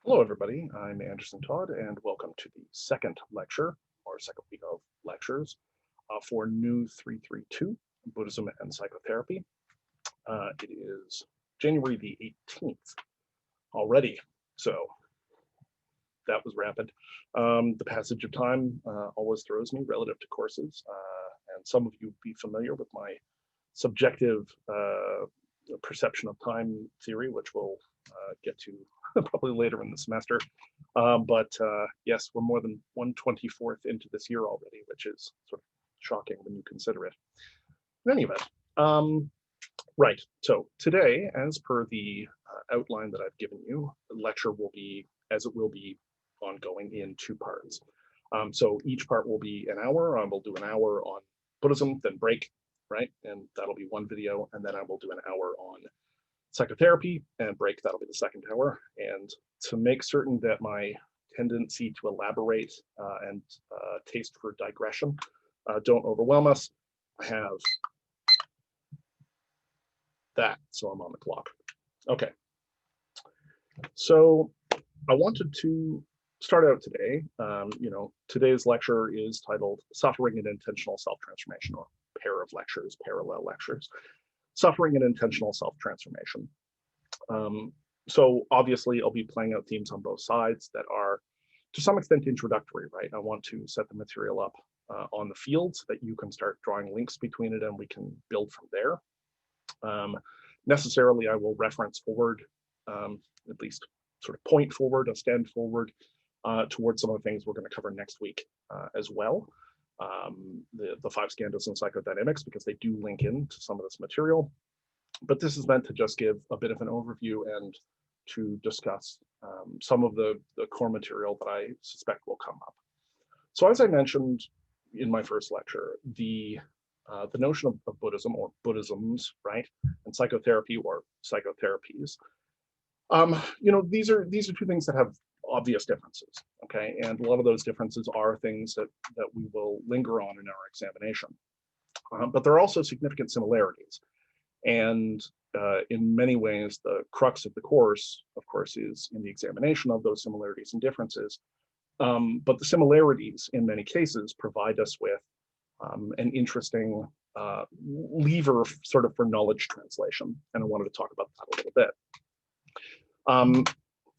Hello, everybody. I'm Anderson Todd, and welcome to the second lecture, or second week of lectures, for New 332, Buddhism and Psychotherapy. It is January the 18th already, so that was rapid. The passage of time always throws me relative to courses, and some of you will be familiar with my subjective perception of time theory, which we'll get to probably later in the semester. But yes, we're more than 1/24th into this year already, which is sort of shocking when you consider it. In any event, right, so today, as per the outline that I've given you, the lecture will be, as it will be ongoing, in two parts. So each part will be an hour. We'll do an hour on Buddhism, then break, right? And that'll be one video, and then I will do an hour on psychotherapy and break. That'll be the second hour. And to make certain that my tendency to elaborate and taste for digression don't overwhelm us, I have that, so I'm on the clock. Okay, so I wanted to start out today. Today's lecture is titled Suffering and Intentional Self-Transformation, or pair of lectures, parallel lectures. Suffering and Intentional Self-Transformation. So obviously I'll be playing out themes on both sides that are to some extent introductory, right? I want to set the material up on the field so that you can start drawing links between it and we can build from there. Necessarily, I will reference forward, at least sort of point forward, a stand forward towards some of the things we're going to cover next week as well. The 5 skandhas in psychodynamics, because they do link into some of this material. But this is meant to just give a bit of an overview and to discuss some of the core material that I suspect will come up. So as I mentioned in my first lecture, the notion of Buddhism, or Buddhisms, right, and psychotherapy, or psychotherapies, these are two things that have obvious differences, okay? And a lot of those differences are things that we will linger on in our examination. But there are also significant similarities. And in many ways, the crux of the course, of course, is in the examination of those similarities and differences. But the similarities, in many cases, provide us with an interesting lever sort of for knowledge translation. And I wanted to talk about that a little bit.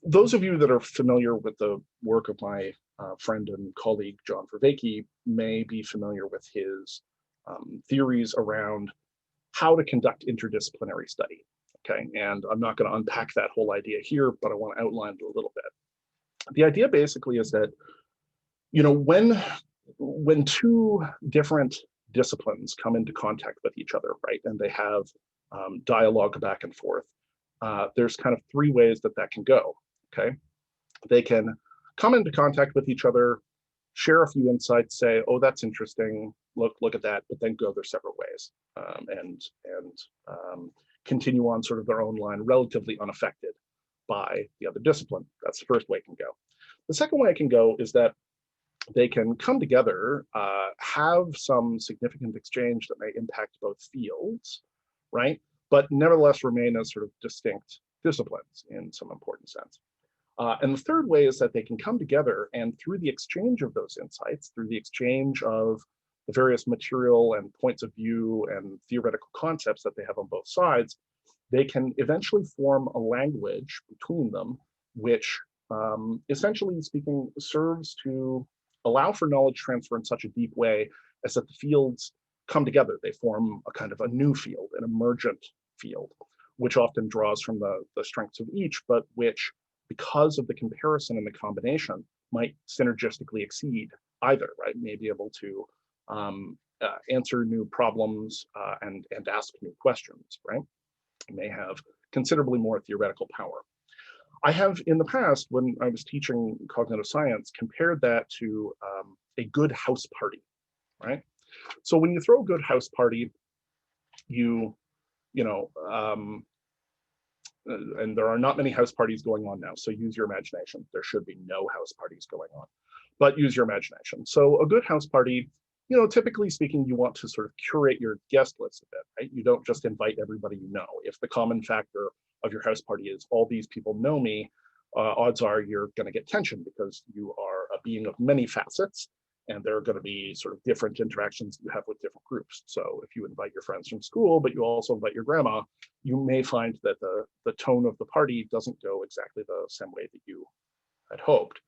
Those of you that are familiar with the work of my friend and colleague, John Vervaeke, may be familiar with his theories around how to conduct interdisciplinary study, okay? And I'm not going to unpack that whole idea here, but I want to outline it a little bit. The idea basically is that, when two different disciplines come into contact with each other, right, and they have dialogue back and forth, there's kind of 3 ways that can go, okay? They can come into contact with each other, share a few insights, say, oh, that's interesting, look at that, but then go their separate ways and continue on sort of their own line, relatively unaffected by the other discipline. That's the first way it can go. The second way it can go is that they can come together, have some significant exchange that may impact both fields, right? But nevertheless remain as sort of distinct disciplines in some important sense. And the third way is that they can come together, and through the exchange of those insights, through the exchange of the various material and points of view and theoretical concepts that they have on both sides, they can eventually form a language between them, which essentially speaking serves to allow for knowledge transfer in such a deep way as that the fields come together. They form a kind of a new field, an emergent field, which often draws from the strengths of each, but which, because of the comparison and the combination, might synergistically exceed either, right? May be able to answer new problems and ask new questions, right? It may have considerably more theoretical power. I have in the past, when I was teaching cognitive science, compared that to a good house party, right? So when you throw a good house party, and there are not many house parties going on now, so use your imagination. There should be no house parties going on, but use your imagination. So a good house party, typically speaking, you want to sort of curate your guest list a bit, right? You don't just invite everybody you know. If the common factor of your house party is all these people know me, odds are you're going to get tension because you are a being of many facets, and there are going to be sort of different interactions you have with different groups. So if you invite your friends from school, but you also invite your grandma, you may find that the tone of the party doesn't go exactly the same way that you had hoped.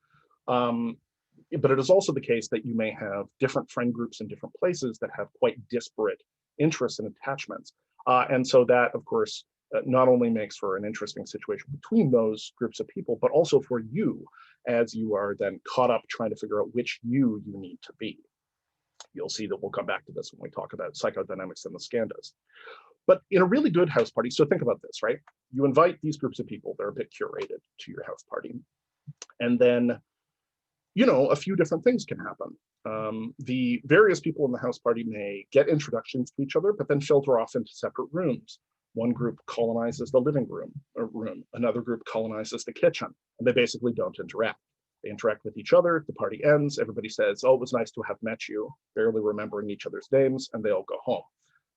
But it is also the case that you may have different friend groups in different places that have quite disparate interests and attachments. And so that, of course, not only makes for an interesting situation between those groups of people, but also for you as you are then caught up trying to figure out which you need to be. You'll see that we'll come back to this when we talk about psychodynamics and the skandhas. But in a really good house party, so think about this, right? You invite these groups of people, they're a bit curated to your house party. And then, you know, a few different things can happen. The various people in the house party may get introductions to each other, but then filter off into separate rooms. One group colonizes the living room, another group colonizes the kitchen, and they basically don't interact. They interact with each other, the party ends, everybody says, oh, it was nice to have met you, barely remembering each other's names, and they all go home.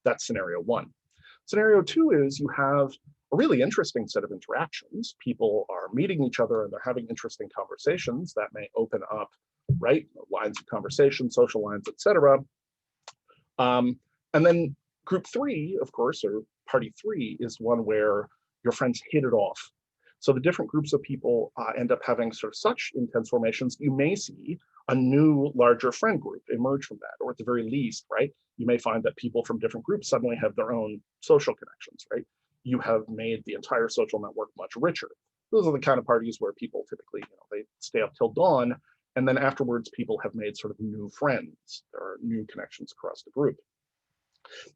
That's scenario one. Scenario two is you have a really interesting set of interactions. People are meeting each other and they're having interesting conversations that may open up, right, lines of conversation, social lines, etc. And then group three, of course, or party three, is one where your friends hit it off. So the different groups of people end up having sort of such intense formations, you may see a new larger friend group emerge from that, or at the very least, right, you may find that people from different groups suddenly have their own social connections, right? You have made the entire social network much richer. Those are the kind of parties where people typically, you know, they stay up till dawn, and then afterwards people have made sort of new friends. There are new connections across the group.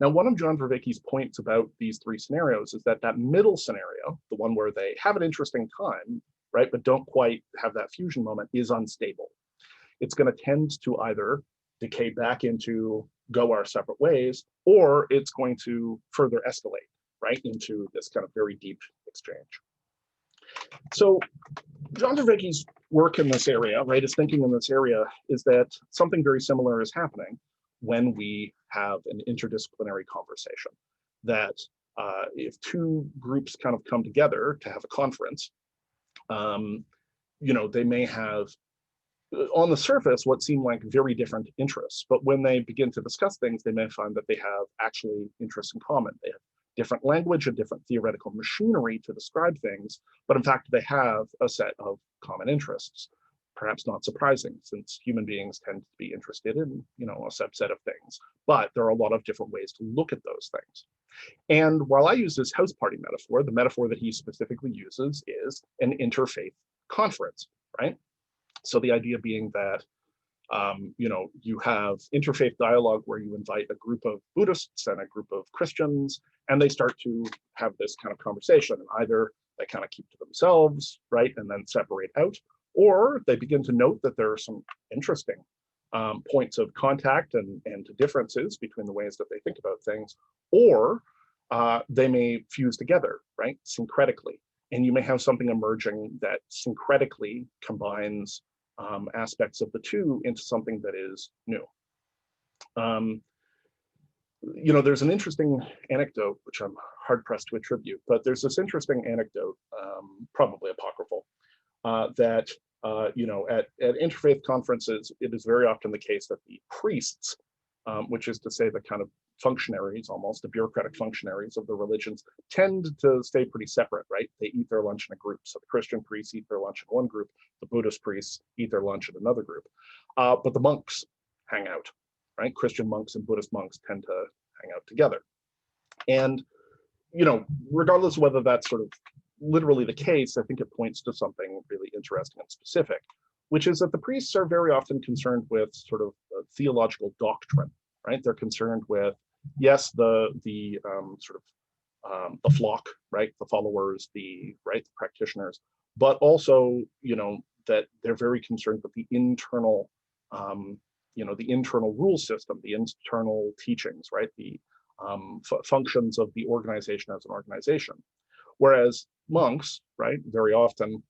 Now, one of John Vervaeke's points about these three scenarios is that that middle scenario, the one where they have an interesting time, right, but don't quite have that fusion moment, is unstable. It's going to tend to either decay back into go our separate ways, or it's going to further escalate, right, into this kind of very deep exchange. So John Vervaeke's work in this area, right, his thinking in this area is that something very similar is happening when we have an interdisciplinary conversation. That if two groups kind of come together to have a conference, you know, they may have on the surface what seem like very different interests, but when they begin to discuss things, they may find that they have actually interests in common. They have different language and different theoretical machinery to describe things, but in fact they have a set of common interests. Perhaps not surprising, since human beings tend to be interested in, you know, a subset of things, but there are a lot of different ways to look at those things. And while I use this house party metaphor, the metaphor that he specifically uses is an interfaith conference, right? So the idea being that, you know, you have interfaith dialogue where you invite a group of Buddhists and a group of Christians, and they start to have this kind of conversation. And either they kind of keep to themselves, right, and then separate out, or they begin to note that there are some interesting points of contact and differences between the ways that they think about things, or they may fuse together, right, syncretically. And you may have something emerging that syncretically combines aspects of the two into something that is new. You know, there's an interesting anecdote, which I'm hard pressed to attribute, but there's this interesting anecdote, probably apocryphal, that you know, at interfaith conferences, it is very often the case that the priests, which is to say the kind of functionaries, almost the bureaucratic functionaries of the religions, tend to stay pretty separate, right? They eat their lunch in a group. So the Christian priests eat their lunch in one group, the Buddhist priests eat their lunch in another group. But the monks hang out, right? Christian monks and Buddhist monks tend to hang out together. And, you know, regardless of whether that's sort of literally the case, I think it points to something really interesting and specific, which is that the priests are very often concerned with sort of theological doctrine, right? They're concerned with, yes, the flock, right, the followers, the practitioners, but also, you know, that they're very concerned with the internal, you know, the internal rule system, the internal teachings, right, the functions of the organization as an organization. Whereas monks, right, very often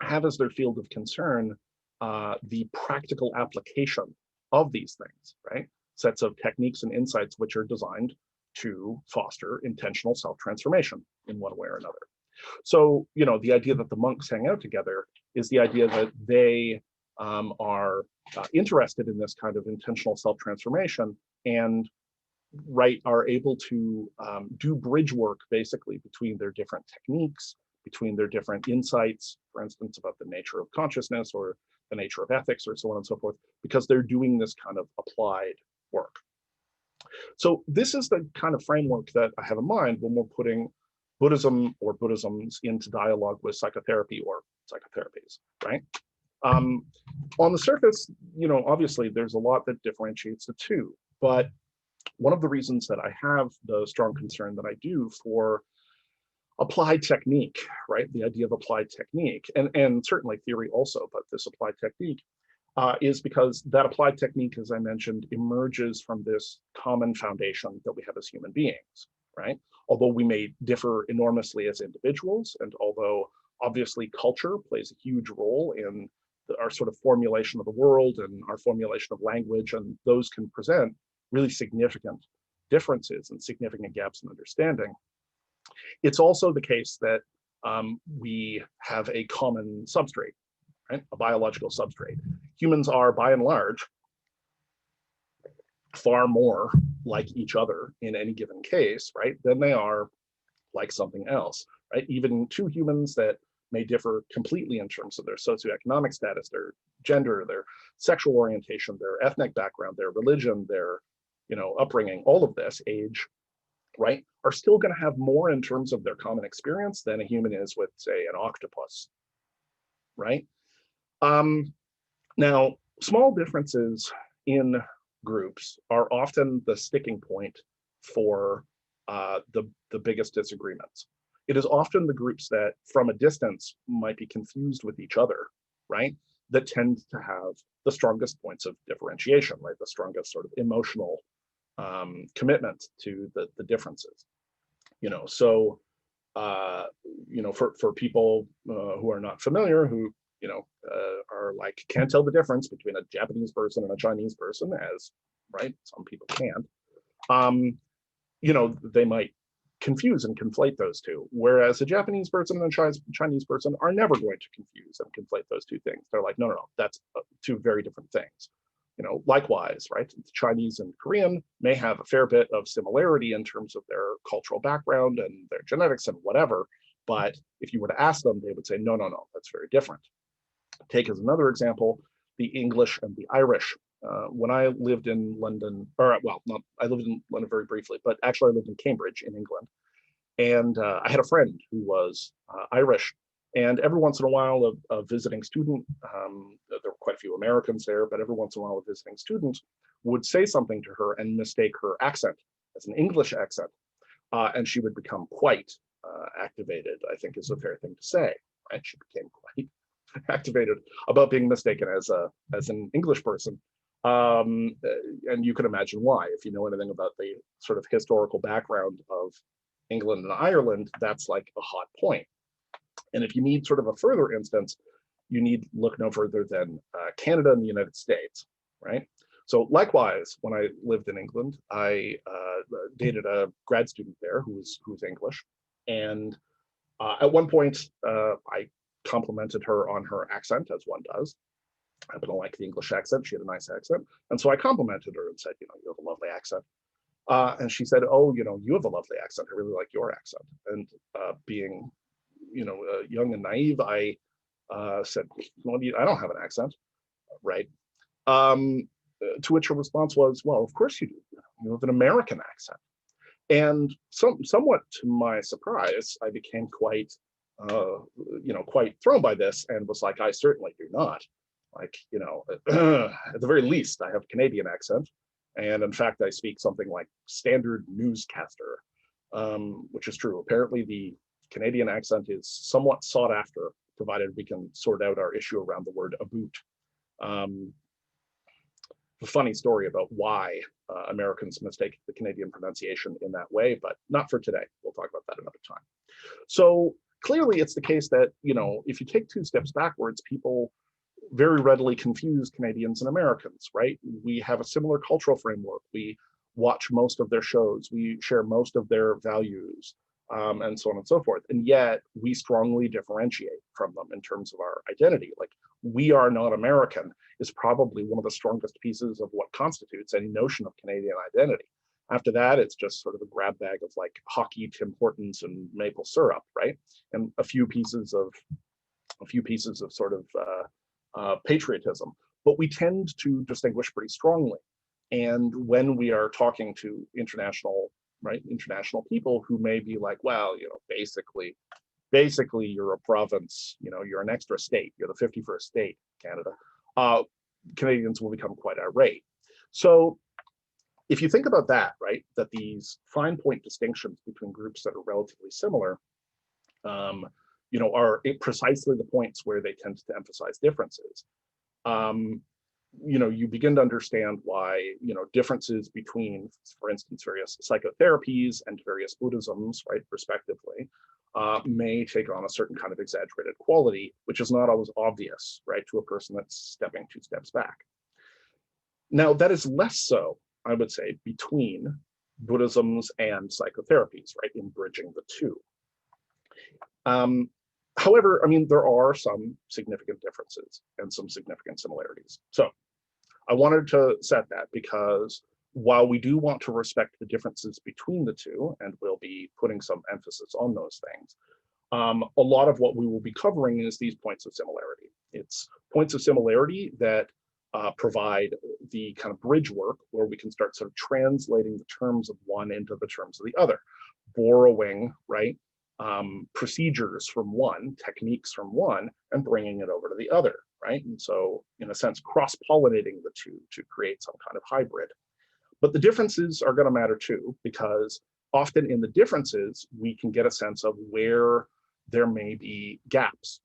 have as their field of concern the practical application of these things, right? Sets of techniques and insights which are designed to foster intentional self-transformation in one way or another. So, the idea that the monks hang out together is the idea that they are interested in this kind of intentional self-transformation and are able to do bridge work basically between their different techniques, between their different insights, for instance, about the nature of consciousness or the nature of ethics or so on and so forth, because they're doing this kind of applied work. So this is the kind of framework that I have in mind when we're putting Buddhism or Buddhisms into dialogue with psychotherapy or psychotherapies, right? On the surface, obviously there's a lot that differentiates the two, but one of the reasons that I have the strong concern that I do for applied technique, right? The idea of applied technique, and certainly theory also, but this applied technique is because that applied technique, as I mentioned, emerges from this common foundation that we have as human beings, right? Although we may differ enormously as individuals, and although obviously culture plays a huge role in our sort of formulation of the world and our formulation of language, and those can present really significant differences and significant gaps in understanding. It's also the case that we have a common substrate, right? A biological substrate. Humans are, by and large, far more like each other in any given case, right, than they are like something else, right? Even two humans that may differ completely in terms of their socioeconomic status, their gender, their sexual orientation, their ethnic background, their religion, their upbringing, all of this, age, right, are still going to have more in terms of their common experience than a human is with, say, an octopus, right? Now, small differences in groups are often the sticking point for the biggest disagreements. It is often the groups that from a distance might be confused with each other, right, that tend to have the strongest points of differentiation, right, the strongest sort of emotional commitment to the differences. So for people who are not familiar, who are like can't tell the difference between a Japanese person and a Chinese person, as right, some people can't. They might confuse and conflate those two, whereas a Japanese person and a Chinese person are never going to confuse and conflate those two things. They're like, no, that's two very different things. Likewise, right? The Chinese and Korean may have a fair bit of similarity in terms of their cultural background and their genetics and whatever, but if you were to ask them, they would say, no, that's very different. Take as another example, the English and the Irish. When I lived in London, I lived in London very briefly, but actually I lived in Cambridge in England. And I had a friend who was Irish. And every once in a while, a visiting student, there were quite a few Americans there, but every once in a while, a visiting student would say something to her and mistake her accent as an English accent. And she would become quite activated, I think is a fair thing to say, right? She became quite activated about being mistaken as an English person. And you can imagine why. If you know anything about the sort of historical background of England and Ireland, that's like a hot point. And if you need sort of a further instance, you need look no further than Canada and the United States, right? So likewise, when I lived in England, I dated a grad student there who was English. And at one point, I complimented her on her accent, as one does. I happen to like the English accent. She had a nice accent. And so I complimented her and said, you have a lovely accent. And she said, oh, you have a lovely accent. I really like your accent. And being, young and naive, I said, well, I don't have an accent, right? To which her response was, well, of course you do. You have an American accent. And somewhat to my surprise, I became quite thrown by this and was like, I certainly do not. Like, at the very least, I have a Canadian accent. And in fact, I speak something like standard newscaster, which is true. Apparently, the Canadian accent is somewhat sought after, provided we can sort out our issue around the word aboot. A funny story about why Americans mistake the Canadian pronunciation in that way, but not for today. We'll talk about that another time. So clearly, it's the case that, if you take two steps backwards, people very readily confuse Canadians and Americans, right? We have a similar cultural framework. We watch most of their shows. We share most of their values. and so on and so forth. And yet we strongly differentiate from them in terms of our identity. Like, we are not American is probably one of the strongest pieces of what constitutes any notion of Canadian identity. After that, it's just sort of a grab bag of like hockey, Tim Hortons, and maple syrup, right? And a few pieces of sort of patriotism. But we tend to distinguish pretty strongly. And when we are talking to international people who may be like, well, basically you're a province, you're an extra state, you're the 51st state, Canada, Canadians will become quite irate. So if you think about that, right, that these fine point distinctions between groups that are relatively similar, are precisely the points where they tend to emphasize differences. You begin to understand why, differences between, for instance, various psychotherapies and various Buddhisms, right, respectively, may take on a certain kind of exaggerated quality, which is not always obvious, right, to a person that's stepping 2 steps back. Now, that is less so, I would say, between Buddhisms and psychotherapies, right, in bridging the two. However, there are some significant differences and some significant similarities. So I wanted to set that because while we do want to respect the differences between the two, and we'll be putting some emphasis on those things, a lot of what we will be covering is these points of similarity. It's points of similarity that provide the kind of bridge work where we can start sort of translating the terms of one into the terms of the other, borrowing, right, procedures from one, techniques from one, and bringing it over to the other, right? And so, in a sense, cross-pollinating the two to create some kind of hybrid. But the differences are going to matter too, because often in the differences, we can get a sense of where there may be gaps,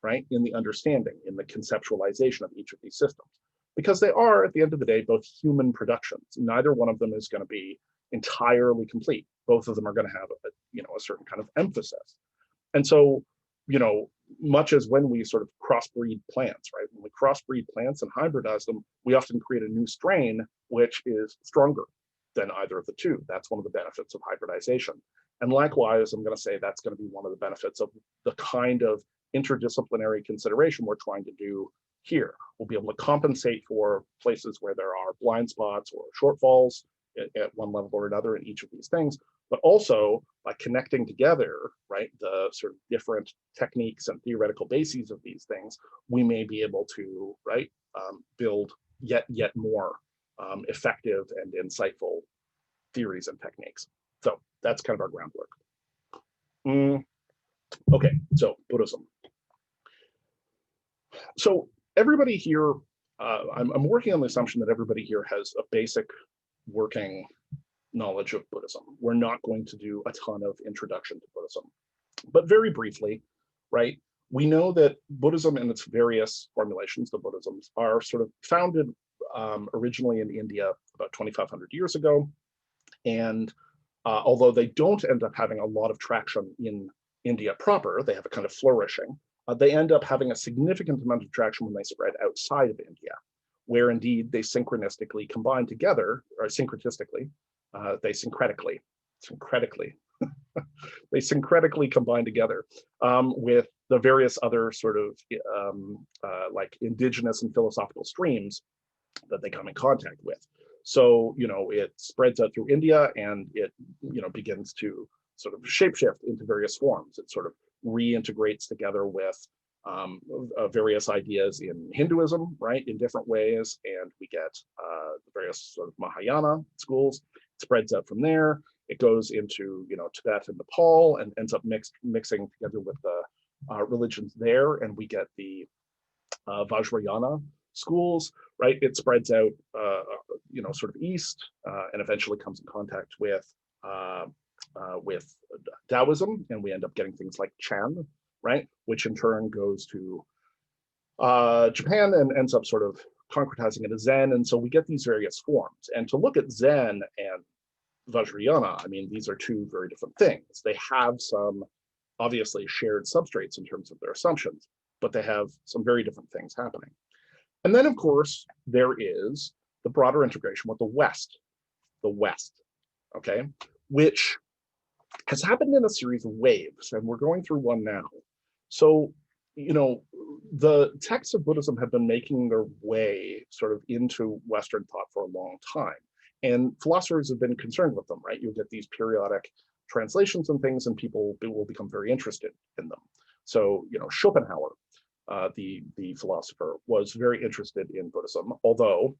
right, in the understanding, in the conceptualization of each of these systems. Because they are, at the end of the day, both human productions. Neither one of them is going to be entirely complete. Both of them are going to have a certain kind of emphasis. And so, much as when we sort of crossbreed plants, right? When we crossbreed plants and hybridize them, we often create a new strain which is stronger than either of the two. That's one of the benefits of hybridization. And likewise, I'm going to say that's going to be one of the benefits of the kind of interdisciplinary consideration we're trying to do here. We'll be able to compensate for places where there are blind spots or shortfalls at one level or another in each of these things, but also by connecting together, right, the sort of different techniques and theoretical bases of these things, we may be able to, right, build yet more effective and insightful theories and techniques. So that's kind of our groundwork. Okay, so Buddhism. So everybody here, I'm working on the assumption that everybody here has a basic working knowledge of Buddhism. We're not going to do a ton of introduction to Buddhism, but very briefly, right? We know that Buddhism and its various formulations, the Buddhisms, are sort of founded originally in India about 2,500 years ago. And although they don't end up having a lot of traction in India proper, they have a kind of flourishing, they end up having a significant amount of traction when they spread outside of India, where indeed they synchronistically combine together, or syncretistically, they syncretically combine together with the various other sort of like indigenous and philosophical streams that they come in contact with. So, it spreads out through India and it, begins to sort of shapeshift into various forms. It sort of reintegrates together with various ideas in Hinduism, right, in different ways, and we get the various sort of Mahayana schools. It spreads out from there. It goes into Tibet and Nepal and ends up mixing together with the religions there, and we get the Vajrayana schools, right? It spreads out, sort of east, and eventually comes in contact with Taoism, and we end up getting things like Chan, right? Which in turn goes to Japan and ends up sort of concretizing into Zen. And so we get these various forms. And to look at Zen and Vajrayana, these are two very different things. They have some obviously shared substrates in terms of their assumptions, but they have some very different things happening. And then, of course, there is the broader integration with the West, okay, which has happened in a series of waves, and we're going through one now. So, the texts of Buddhism have been making their way sort of into Western thought for a long time. And philosophers have been concerned with them, right? You'll get these periodic translations and things, and people will become very interested in them. So, Schopenhauer, the philosopher, was very interested in Buddhism, although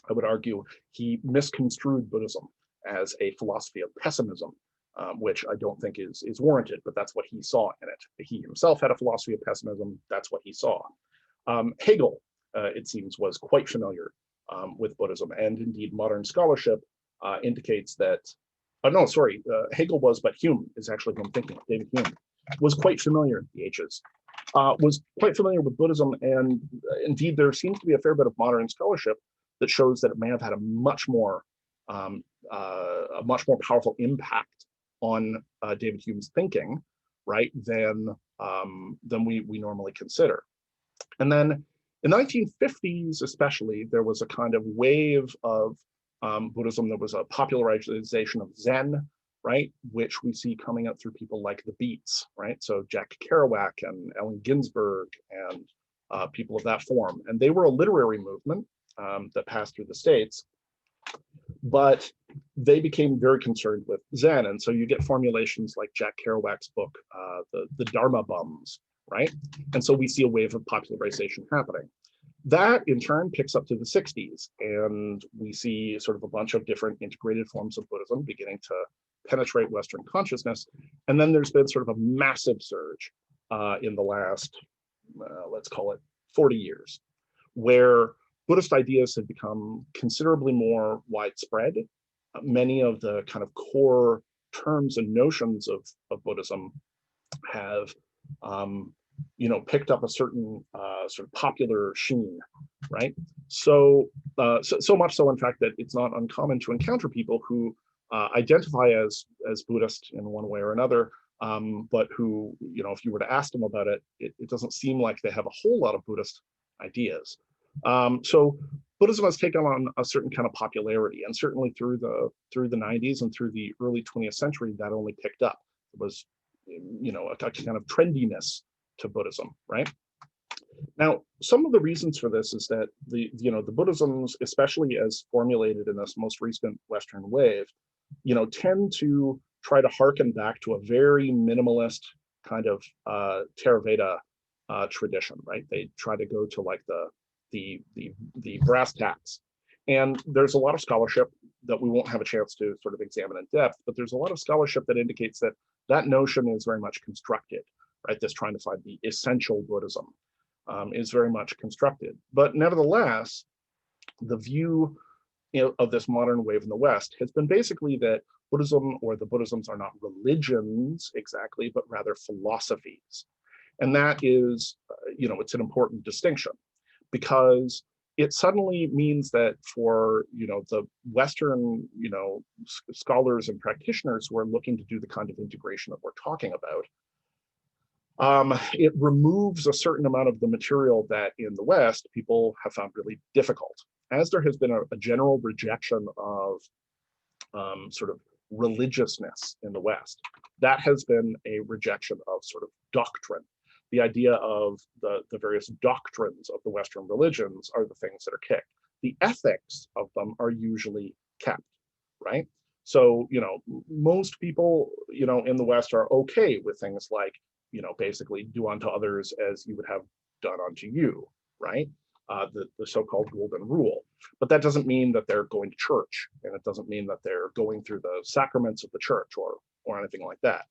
I would argue he misconstrued Buddhism as a philosophy of pessimism, which I don't think is warranted, but that's what he saw in it. He himself had a philosophy of pessimism. That's what he saw. Hegel, it seems, was quite familiar with Buddhism, and indeed modern scholarship indicates that, no, sorry, Hegel was, but Hume is actually who I'm thinking of. David Hume was quite familiar, the H's, was quite familiar with Buddhism, and indeed there seems to be a fair bit of modern scholarship that shows that it may have had a much more powerful impact on David Hume's thinking, right, than we normally consider. And then in the 1950s, especially, there was a kind of wave of Buddhism. There was a popularization of Zen, right, which we see coming up through people like the Beats, right? So Jack Kerouac and Allen Ginsberg and people of that form. And they were a literary movement that passed through the States, but they became very concerned with Zen. And so you get formulations like Jack Kerouac's book, the Dharma Bums, right? And so we see a wave of popularization happening. That in turn picks up to the 60s, and we see sort of a bunch of different integrated forms of Buddhism beginning to penetrate Western consciousness. And then there's been sort of a massive surge in the last, let's call it 40 years, where Buddhist ideas have become considerably more widespread. Many of the kind of core terms and notions of Buddhism have picked up a certain sort of popular sheen, right? So much so, in fact, that it's not uncommon to encounter people who identify as Buddhist in one way or another, but who, if you were to ask them about it, it doesn't seem like they have a whole lot of Buddhist ideas. So Buddhism has taken on a certain kind of popularity, and certainly through the 90s and through the early 20th century, that only picked up. It was, a kind of trendiness to Buddhism, right? Now, some of the reasons for this is that the Buddhisms, especially as formulated in this most recent Western wave, tend to try to harken back to a very minimalist kind of Theravada tradition, right? They try to go to like the brass tacks. And there's a lot of scholarship that we won't have a chance to sort of examine in depth, but there's a lot of scholarship that indicates that that notion is very much constructed, right? This trying to find the essential Buddhism is very much constructed. But nevertheless, the view of this modern wave in the West has been basically that Buddhism, or the Buddhisms, are not religions exactly, but rather philosophies. And that is, it's an important distinction, because it suddenly means that for, the Western, scholars and practitioners who are looking to do the kind of integration that we're talking about, it removes a certain amount of the material that in the West people have found really difficult, as there has been a general rejection of sort of religiousness in the West. That has been a rejection of sort of doctrine. The idea of the various doctrines of the Western religions are the things that are kicked. The ethics of them are usually kept, right? So, most people, in the West are okay with things like, basically do unto others as you would have done unto you, right? The so-called golden rule. But that doesn't mean that they're going to church, and it doesn't mean that they're going through the sacraments of the church or anything like that.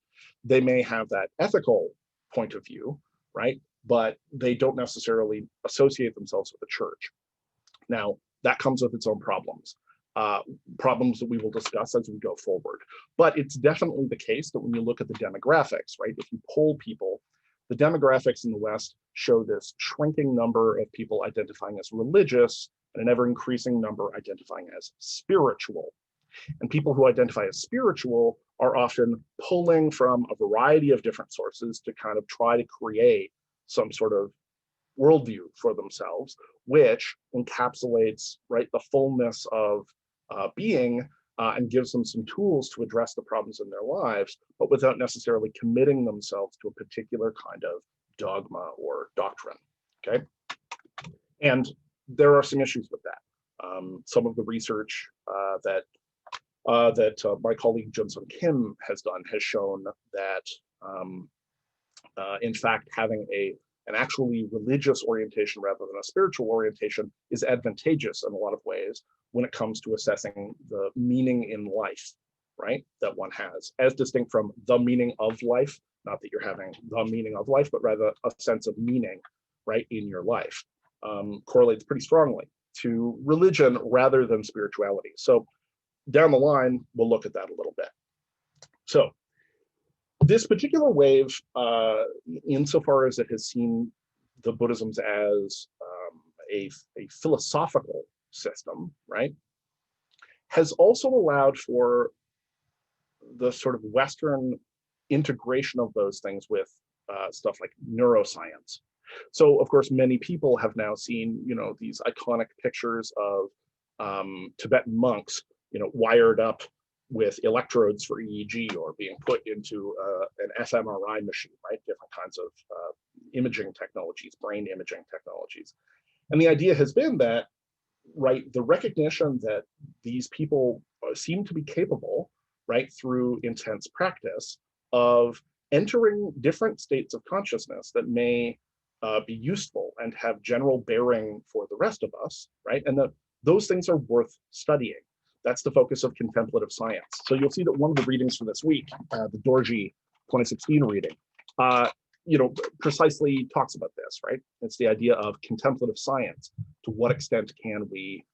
They may have that ethical point of view, right? But they don't necessarily associate themselves with the church. Now, that comes with its own problems. Problems that we will discuss as we go forward. But it's definitely the case that when you look at the demographics, right, if you poll people, the demographics in the West show this shrinking number of people identifying as religious and an ever increasing number identifying as spiritual. And people who identify as spiritual are often pulling from a variety of different sources to kind of try to create some sort of worldview for themselves, which encapsulates, right, the fullness of being and gives them some tools to address the problems in their lives, but without necessarily committing themselves to a particular kind of dogma or doctrine, okay? And there are some issues with that. Some of the research that my colleague Jun-Sung Kim has done has shown that, in fact, having an actually religious orientation rather than a spiritual orientation is advantageous in a lot of ways when it comes to assessing the meaning in life, right, that one has, as distinct from the meaning of life, not that you're having the meaning of life, but rather a sense of meaning, right, in your life, correlates pretty strongly to religion rather than spirituality. So down the line, we'll look at that a little bit. So this particular wave, insofar as it has seen the Buddhisms as a philosophical system, right, has also allowed for the sort of Western integration of those things with stuff like neuroscience. So, of course, many people have now seen, these iconic pictures of Tibetan monks, wired up with electrodes for EEG or being put into an fMRI machine, right? Different kinds of imaging technologies, brain imaging technologies. And the idea has been that, right, the recognition that these people seem to be capable, right, through intense practice of entering different states of consciousness that may be useful and have general bearing for the rest of us, right? And that those things are worth studying. That's the focus of contemplative science. So you'll see that one of the readings for this week, the Dorji 2016 reading, precisely talks about this, right? It's the idea of contemplative science. To what extent can we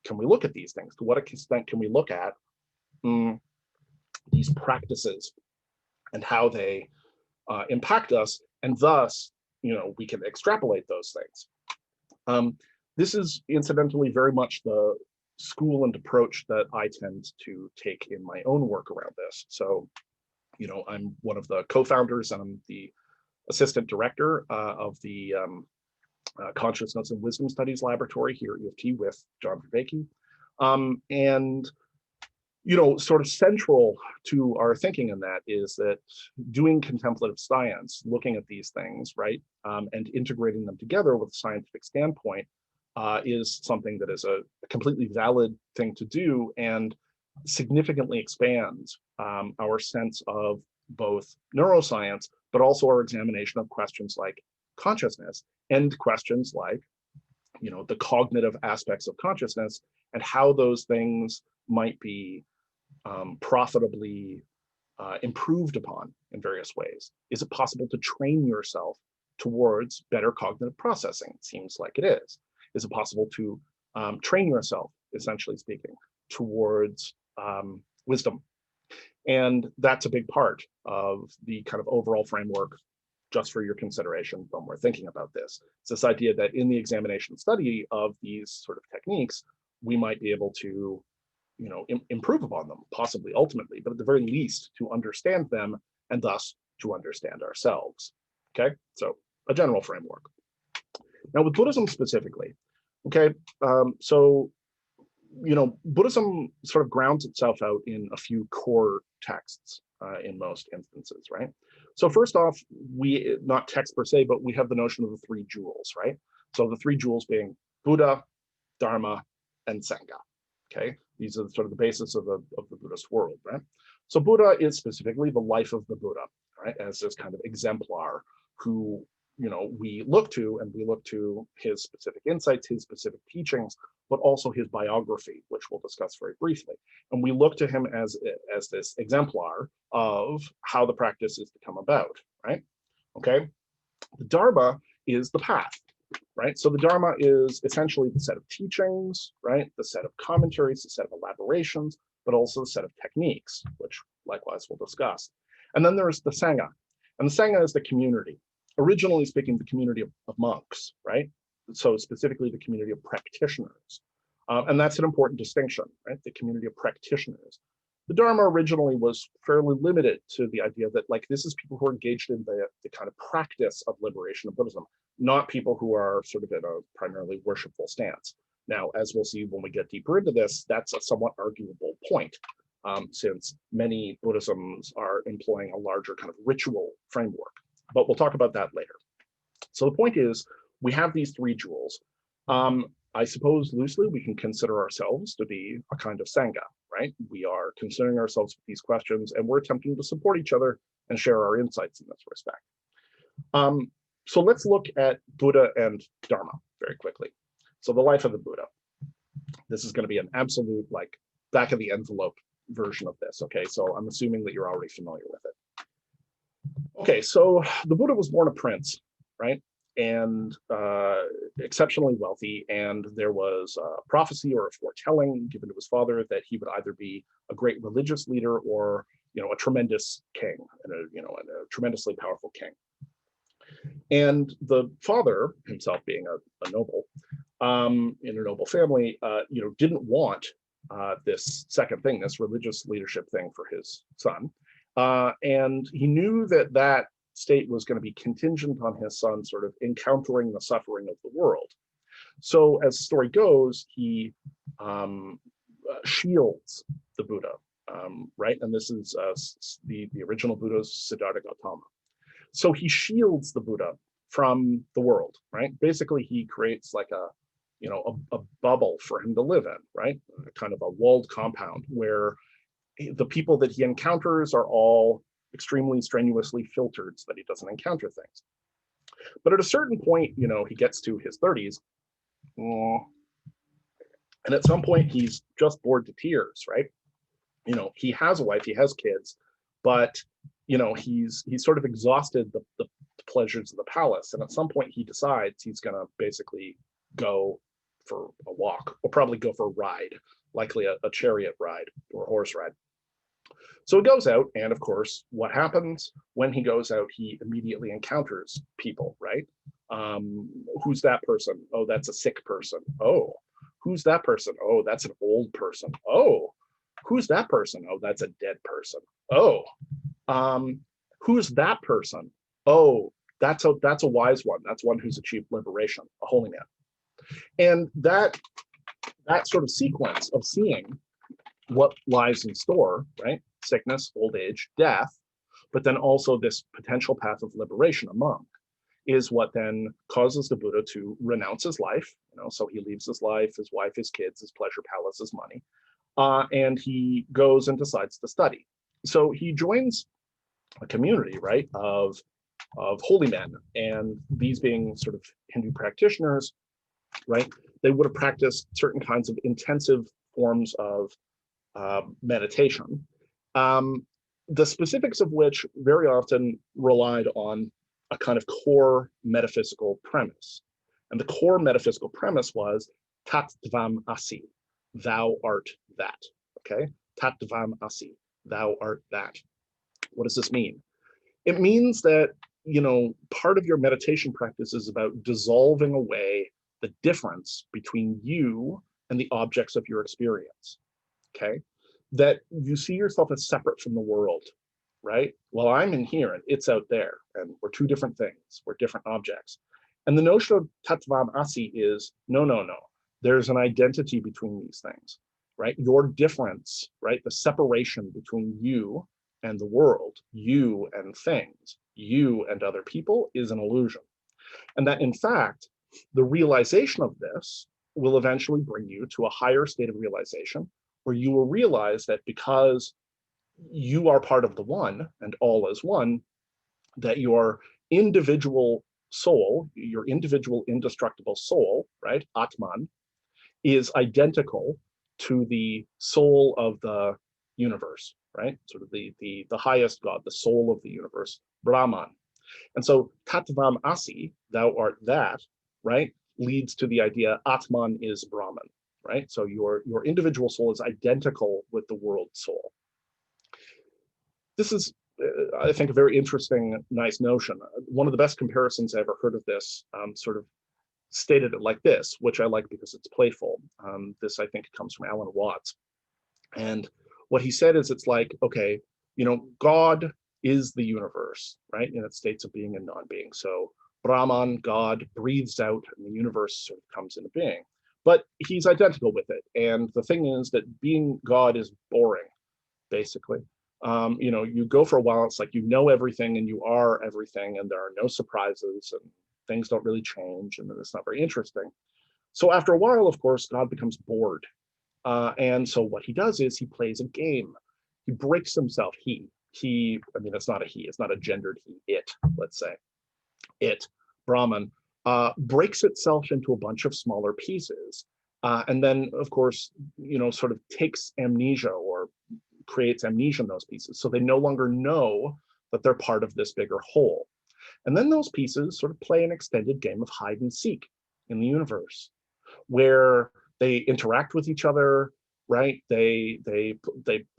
look at these things? To what extent can we look at these practices and how they impact us, and thus, we can extrapolate those things. This is incidentally very much the school and approach that I tend to take in my own work around this. So, I'm one of the co-founders and I'm the assistant director of the Consciousness and Wisdom Studies Laboratory here at U of T with John Vervaeke. And sort of central to our thinking in that is that doing contemplative science, looking at these things, right, and integrating them together with a scientific standpoint is something that is a completely valid thing to do and significantly expands our sense of both neuroscience, but also our examination of questions like consciousness and questions like, the cognitive aspects of consciousness and how those things might be profitably improved upon in various ways. Is it possible to train yourself towards better cognitive processing? It seems like it is. Is it possible to train yourself, essentially speaking, towards wisdom? And that's a big part of the kind of overall framework, just for your consideration when we're thinking about this. It's this idea that in the examination study of these sort of techniques, we might be able to improve upon them, possibly ultimately, but at the very least to understand them and thus to understand ourselves. Okay, so a general framework. Now with Buddhism specifically, okay, Buddhism sort of grounds itself out in a few core texts in most instances, right? So first off, we, not text per se, but we have the notion of the three jewels, right? So the three jewels being Buddha, Dharma, and Sangha. Okay, these are sort of the basis of the Buddhist world, right? So Buddha is specifically the life of the Buddha, right, as this kind of exemplar who we look to, and we look to his specific insights, his specific teachings, but also his biography, which we'll discuss very briefly. And we look to him as this exemplar of how the practice is to come about, right? Okay, the Dharma is the path. Right, so the Dharma is essentially the set of teachings, right? The set of commentaries, the set of elaborations, but also the set of techniques, which likewise we'll discuss. And then there's the Sangha, and the Sangha is the community. Originally speaking, the community of monks, right? So specifically the community of practitioners. And that's an important distinction, right? The community of practitioners. The Dharma originally was fairly limited to the idea that, like, this is people who are engaged in the kind of practice of liberation of Buddhism, not people who are sort of in a primarily worshipful stance. Now, as we'll see when we get deeper into this, that's a somewhat arguable point, since many Buddhisms are employing a larger kind of ritual framework. But we'll talk about that later. So the point is, we have these three jewels. I suppose loosely we can consider ourselves to be a kind of Sangha, right? We are considering ourselves with these questions, and we're attempting to support each other and share our insights in this respect. So let's look at Buddha and Dharma very quickly. So the life of the Buddha. This is going to be an absolute, like, back of the envelope version of this, okay? So I'm assuming that you're already familiar with it. Okay, so the Buddha was born a prince, right? And exceptionally wealthy, and there was a prophecy or a foretelling given to his father that he would either be a great religious leader or, a tremendous king, and a tremendously powerful king. And the father, himself being a noble, in a noble family, didn't want this second thing, this religious leadership thing for his son, and he knew that that state was going to be contingent on his son sort of encountering the suffering of the world. So as the story goes, he shields the Buddha, right? And this is the original Buddha's Siddhartha Gautama. So he shields the Buddha from the world, right? Basically, he creates like a bubble for him to live in, right? Kind of a walled compound where the people that he encounters are all extremely strenuously filtered so that he doesn't encounter things. But at a certain point, he gets to his 30s, and at some point he's just bored to tears, right? He has a wife, he has kids, but he's sort of exhausted the pleasures of the palace, and at some point he decides he's going to basically go for a walk, or probably go for a ride, likely a chariot ride or a horse ride. So he goes out, and of course, what happens when he goes out? He immediately encounters people, right? Who's that person? Oh, that's a sick person. Oh, who's that person? Oh, that's an old person. Oh, who's that person? Oh, that's a dead person. Oh, who's that person? Oh, that's a wise one. That's one who's achieved liberation, a holy man. And that sort of sequence of seeing what lies in store, right? Sickness, old age, death, but then also this potential path of liberation, a monk, is what then causes the Buddha to renounce his life. So he leaves his life, his wife, his kids, his pleasure palace, his money, and he goes and decides to study. So he joins a community, right, of holy men, and these being sort of Hindu practitioners, right? They would have practiced certain kinds of intensive forms of meditation, the specifics of which very often relied on a kind of core metaphysical premise. And the core metaphysical premise was tat tvam asi, thou art that, okay? Tat tvam asi, thou art that. What does this mean? It means that, part of your meditation practice is about dissolving away the difference between you and the objects of your experience, okay? That you see yourself as separate from the world, right? Well, I'm in here and it's out there, and we're two different things, we're different objects. And the notion of tattvam asi is, no. There's an identity between these things, right? Your difference, right? The separation between you and the world, you and things, you and other people is an illusion. And that in fact, the realization of this will eventually bring you to a higher state of realization, where you will realize that because you are part of the one and all is one, that your individual soul, your individual indestructible soul, right, Atman, is identical to the soul of the universe, right? Sort of the highest God, the soul of the universe, Brahman. And so Tattvam Asi, thou art that, right, leads to the idea Atman is Brahman, right? So your individual soul is identical with the world soul. This is, I think, a very interesting, nice notion. One of the best comparisons I ever heard of this sort of stated it like this, which I like because it's playful. This, I think, comes from Alan Watts. And what he said is, it's like, okay, God is the universe, right, in its states of being and non-being. So Brahman, God, breathes out and the universe sort of comes into being. but he's identical with it. And the thing is that being God is boring, basically. You go for a while, it's like you know everything and you are everything, and there are no surprises and things don't really change, and it's not very interesting. So after a while, of course, God becomes bored. And so what he does is he plays a game. He breaks himself. I mean, it's not a he, it's not a gendered he, it, let's say. It, Brahman, breaks itself into a bunch of smaller pieces. And then, of course, sort of takes amnesia or creates amnesia in those pieces. So they no longer know that they're part of this bigger whole. And then those pieces sort of play an extended game of hide and seek in the universe, where they interact with each other, right? They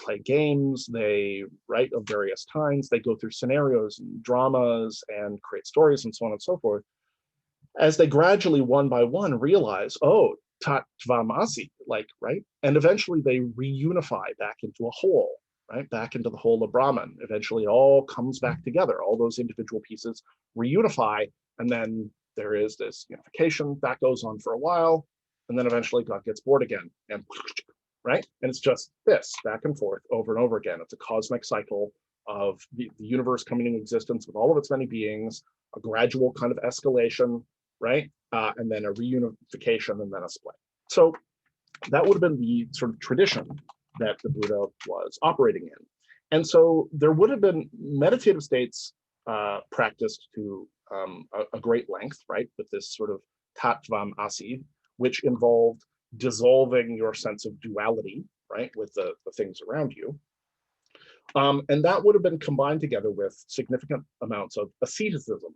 play games, they write of various kinds, they go through scenarios and dramas and create stories and so on and so forth, as they gradually, one by one, realize, oh, tat tvamasi, like, right? And eventually they reunify back into a whole, right? Back into the whole of Brahman. Eventually it all comes back together. All those individual pieces reunify, and then there is this unification that goes on for a while, and then eventually God gets bored again, and right? And it's just this back and forth over and over again. It's a cosmic cycle of the universe coming into existence with all of its many beings, a gradual kind of escalation, right? And then a reunification and then a split. So that would have been the sort of tradition that the Buddha was operating in. And so there would have been meditative states practiced to a great length, right? With this sort of tattvam asi, which involved dissolving your sense of duality, right? With the things around you. And that would have been combined together with significant amounts of asceticism,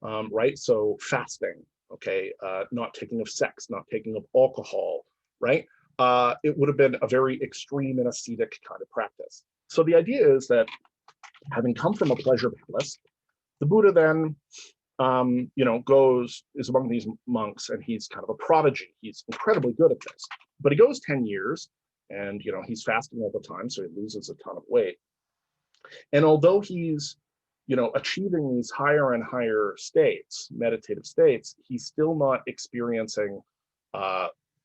right? So fasting, okay, not taking of sex, not taking of alcohol, right? It would have been a very extreme and ascetic kind of practice. So the idea is that having come from a pleasure palace, the Buddha then, is among these monks, and he's kind of a prodigy. He's incredibly good at this. But he goes 10 years, and he's fasting all the time, so he loses a ton of weight. And although he's achieving these higher and higher states, meditative states, he's still not experiencing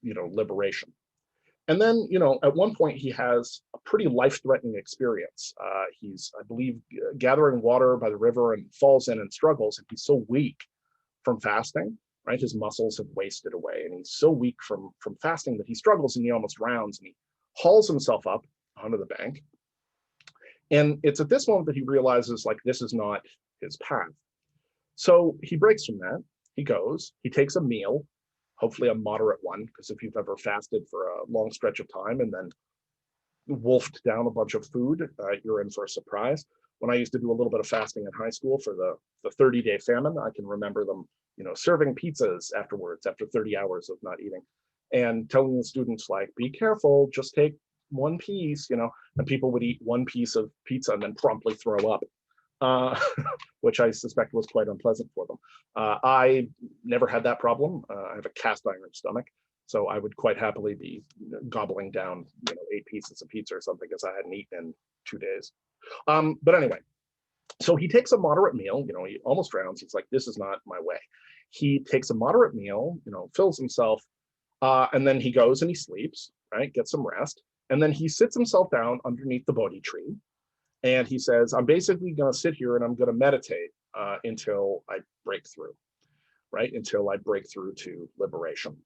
liberation. And then, at one point he has a pretty life-threatening experience. He's, I believe, gathering water by the river and falls in and struggles, and he's so weak from fasting, right? His muscles have wasted away, and he's so weak from fasting that he struggles and he almost drowns, and he hauls himself up onto the bank. And it's at this moment that he realizes, like, this is not his path. So he breaks from that. He goes, he takes a meal, hopefully a moderate one, because if you've ever fasted for a long stretch of time and then wolfed down a bunch of food, you're in for a surprise. When I used to do a little bit of fasting in high school for the 30-day famine, I can remember them, serving pizzas afterwards, after 30 hours of not eating, and telling the students, like, be careful, just take one piece, and people would eat one piece of pizza and then promptly throw up, which I suspect was quite unpleasant for them. I never had that problem. I have a cast iron stomach, so I would quite happily be gobbling down 8 pieces of pizza or something, because I hadn't eaten in 2 days. But anyway, so he takes a moderate meal. He almost drowns. He's like, this is not my way. He takes a moderate meal, fills himself, and then he goes and he sleeps, right? Gets some rest. And then he sits himself down underneath the Bodhi tree, and he says, I'm basically going to sit here and I'm going to meditate until I break through, right? Until I break through to liberation.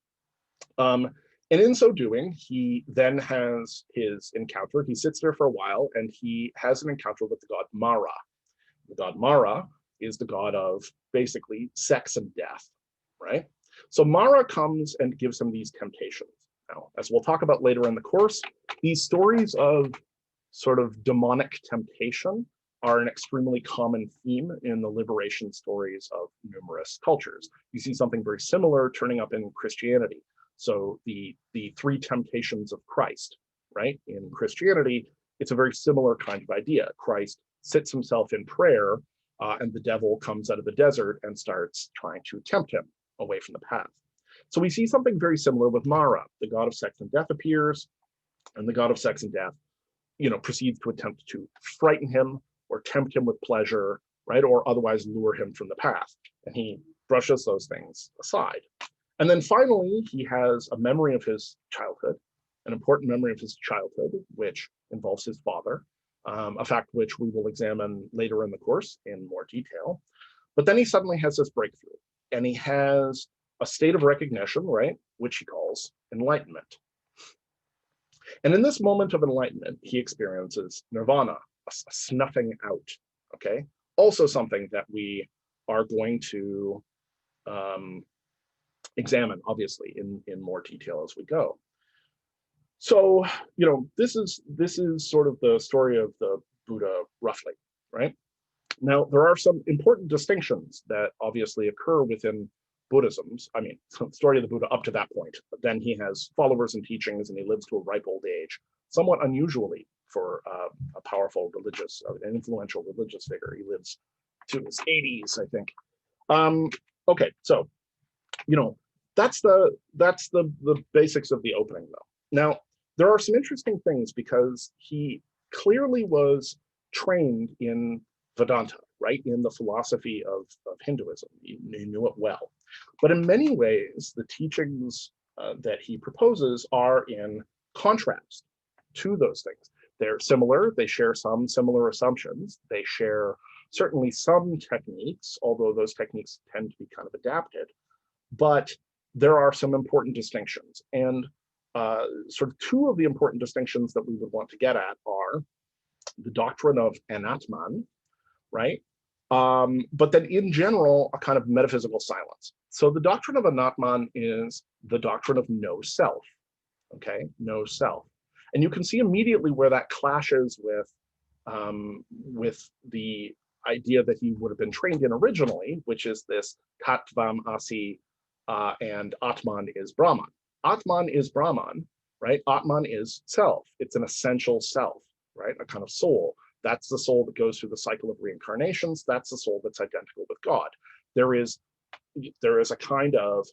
And in so doing, he then has his encounter. He sits there for a while, and he has an encounter with the god Mara. The god Mara is the god of basically sex and death, right? So Mara comes and gives him these temptations. Now, as we'll talk about later in the course, these stories of sort of demonic temptation are an extremely common theme in the liberation stories of numerous cultures. You see something very similar turning up in Christianity. So the 3 temptations of Christ, right? In Christianity, it's a very similar kind of idea. Christ sits himself in prayer, and the devil comes out of the desert and starts trying to tempt him away from the path. So we see something very similar with Mara. The god of sex and death appears, and the god of sex and death, proceeds to attempt to frighten him or tempt him with pleasure, right? Or otherwise lure him from the path. And he brushes those things aside. And then finally, he has a memory of his childhood, an important memory of his childhood, which involves his father, a fact which we will examine later in the course in more detail. But then he suddenly has this breakthrough, and he has a state of recognition, right, which he calls enlightenment. And in this moment of enlightenment, he experiences nirvana, a snuffing out, okay? Also something that we are going to examine, obviously, in more detail as we go. So, this is sort of the story of the Buddha, roughly, right? Now, there are some important distinctions that obviously occur within Buddhisms. I mean, the story of the Buddha up to that point. But then he has followers and teachings, and he lives to a ripe old age, somewhat unusually for a powerful religious, an influential religious figure. He lives to his 80s, I think. Okay, so that's the basics of the opening, though. Now, there are some interesting things because he clearly was trained in Vedanta, right, in the philosophy of Hinduism. He knew it well. But in many ways, the teachings that he proposes are in contrast to those things. They're similar. They share some similar assumptions. They share certainly some techniques, although those techniques tend to be kind of adapted. But there are some important distinctions. And sort of two of the important distinctions that we would want to get at are the doctrine of anatman, right? But then in general, a kind of metaphysical silence. So the doctrine of anatman is the doctrine of no self, okay? No self. And you can see immediately where that clashes with the idea that he would have been trained in originally, which is this tattvam asi and atman is Brahman. Atman is Brahman, right? Atman is self. It's an essential self, right? A kind of soul. That's the soul that goes through the cycle of reincarnations. That's the soul that's identical with God. There is a kind of,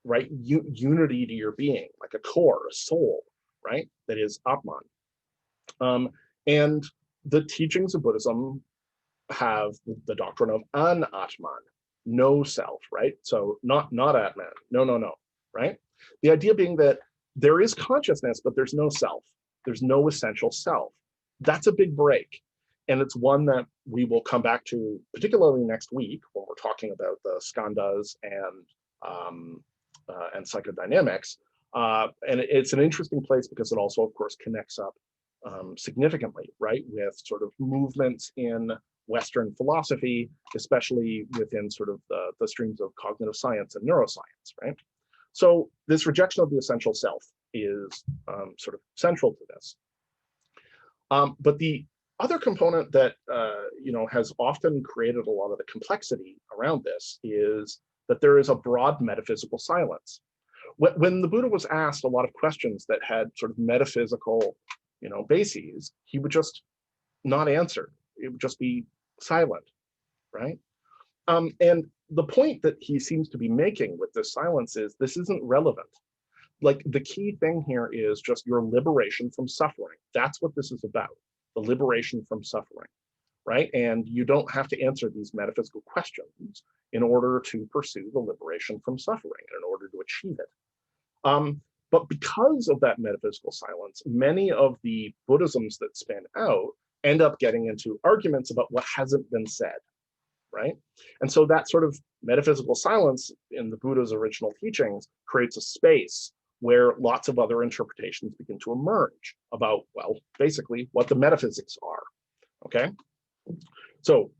right, unity to your being, like a core, a soul, right? That is Atman. And the teachings of Buddhism have the doctrine of an-atman, no self, right? So not Atman, no, right? The idea being that there is consciousness, but there's no self. There's no essential self. That's a big break. And it's one that we will come back to, particularly next week, when we're talking about the skandhas and psychodynamics. And it's an interesting place because it also, of course, connects up significantly, right, with sort of movements in Western philosophy, especially within sort of the streams of cognitive science and neuroscience, right? So this rejection of the essential self is sort of central to this. But the other component that has often created a lot of the complexity around this is that there is a broad metaphysical silence. When the Buddha was asked a lot of questions that had sort of metaphysical, bases, he would just not answer. It would just be silent, right? And the point that he seems to be making with this silence is this isn't relevant. Like the key thing here is just your liberation from suffering. That's what this is about, the liberation from suffering, right? And you don't have to answer these metaphysical questions in order to pursue the liberation from suffering and in order to achieve it. But because of that metaphysical silence, many of the Buddhisms that spin out end up getting into arguments about what hasn't been said, right? And so that sort of metaphysical silence in the Buddha's original teachings creates a space where lots of other interpretations begin to emerge about, well, basically what the metaphysics are, okay? So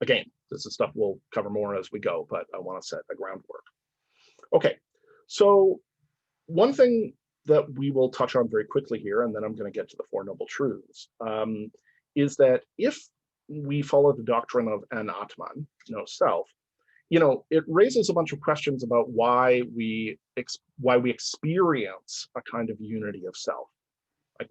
again, this is stuff we'll cover more as we go, but I want to set a groundwork. Okay, so one thing that we will touch on very quickly here, and then I'm going to get to the Four Noble Truths, is that if we follow the doctrine of an-atman, no self, it raises a bunch of questions about why we experience a kind of unity of self. Like,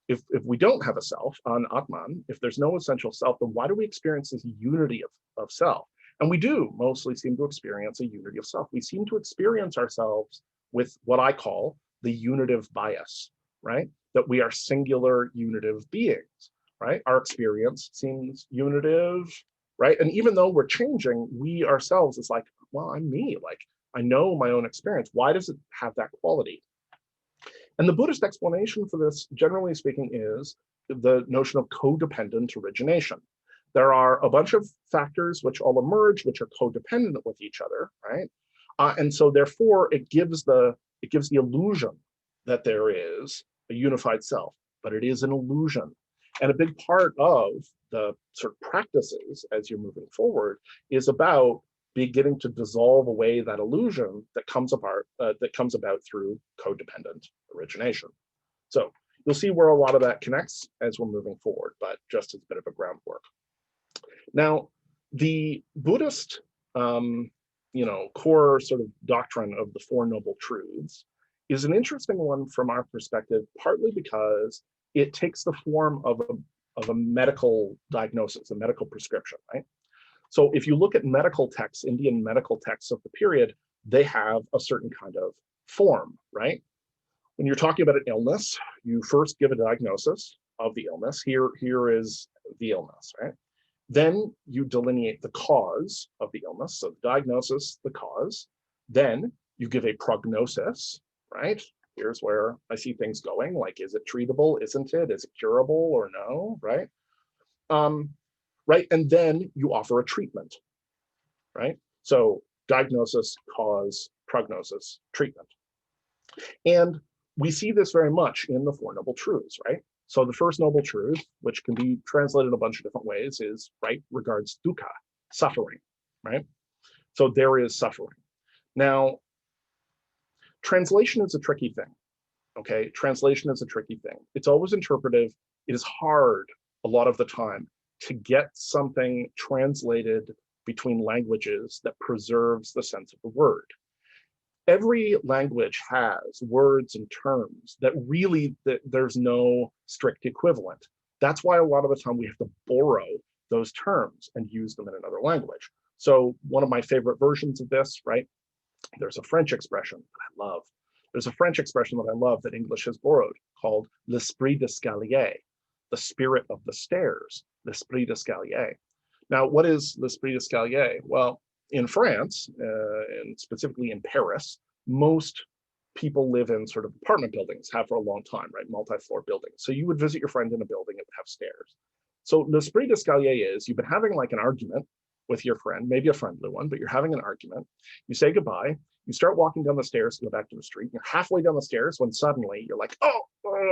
if we don't have a self, an-atman, if there's no essential self, then why do we experience this unity of self? And we do mostly seem to experience a unity of self. We seem to experience ourselves with what I call the unitive bias, right? That we are singular unitive beings, right? Our experience seems unitive, right? And even though we're changing, we ourselves is like, well, I'm me. Like, I know my own experience. Why does it have that quality? And the Buddhist explanation for this, generally speaking, is the notion of codependent origination. There are a bunch of factors which all emerge, which are codependent with each other, right? And so therefore it gives the illusion that there is a unified self, but it is an illusion. And a big part of the sort of practices as you're moving forward is about beginning to dissolve away that illusion that comes about through codependent origination. So you'll see where a lot of that connects as we're moving forward, but just as a bit of a groundwork. Now, the Buddhist, core sort of doctrine of the Four Noble Truths is an interesting one from our perspective, partly because it takes the form of a medical diagnosis, a medical prescription, right? So if you look at medical texts, Indian medical texts of the period, they have a certain kind of form, right? When you're talking about an illness, you first give a diagnosis of the illness. Here is the illness, right? Then you delineate the cause of the illness. So the diagnosis, the cause. Then you give a prognosis, right? Here's where I see things going. Like, is it treatable? Isn't it? Is it curable or no? Right? Right. And then you offer a treatment, right? So diagnosis, cause, prognosis, treatment. And we see this very much in the Four Noble Truths, right? So the first noble truth, which can be translated a bunch of different ways, is, right, regards dukkha, suffering, right? So there is suffering. Now, translation is a tricky thing, okay? Translation is a tricky thing. It's always interpretive. It is hard a lot of the time to get something translated between languages that preserves the sense of the word. Every language has words and terms that really, there's no strict equivalent. That's why a lot of the time we have to borrow those terms and use them in another language. So one of my favorite versions of this, right? There's a French expression that I love. There's a French expression that I love that English has borrowed called l'esprit d'escalier, the spirit of the stairs, l'esprit d'escalier. Now, what is l'esprit d'escalier? Well, in France, and specifically in Paris, most people live in sort of apartment buildings, have for a long time, right? Multi-floor buildings. So you would visit your friend in a building, it would have stairs. So l'esprit d'escalier is, you've been having like an argument with your friend, maybe a friendly one, but you're having an argument. You say goodbye, you start walking down the stairs to go back to the street. You're halfway down the stairs when suddenly you're like, oh,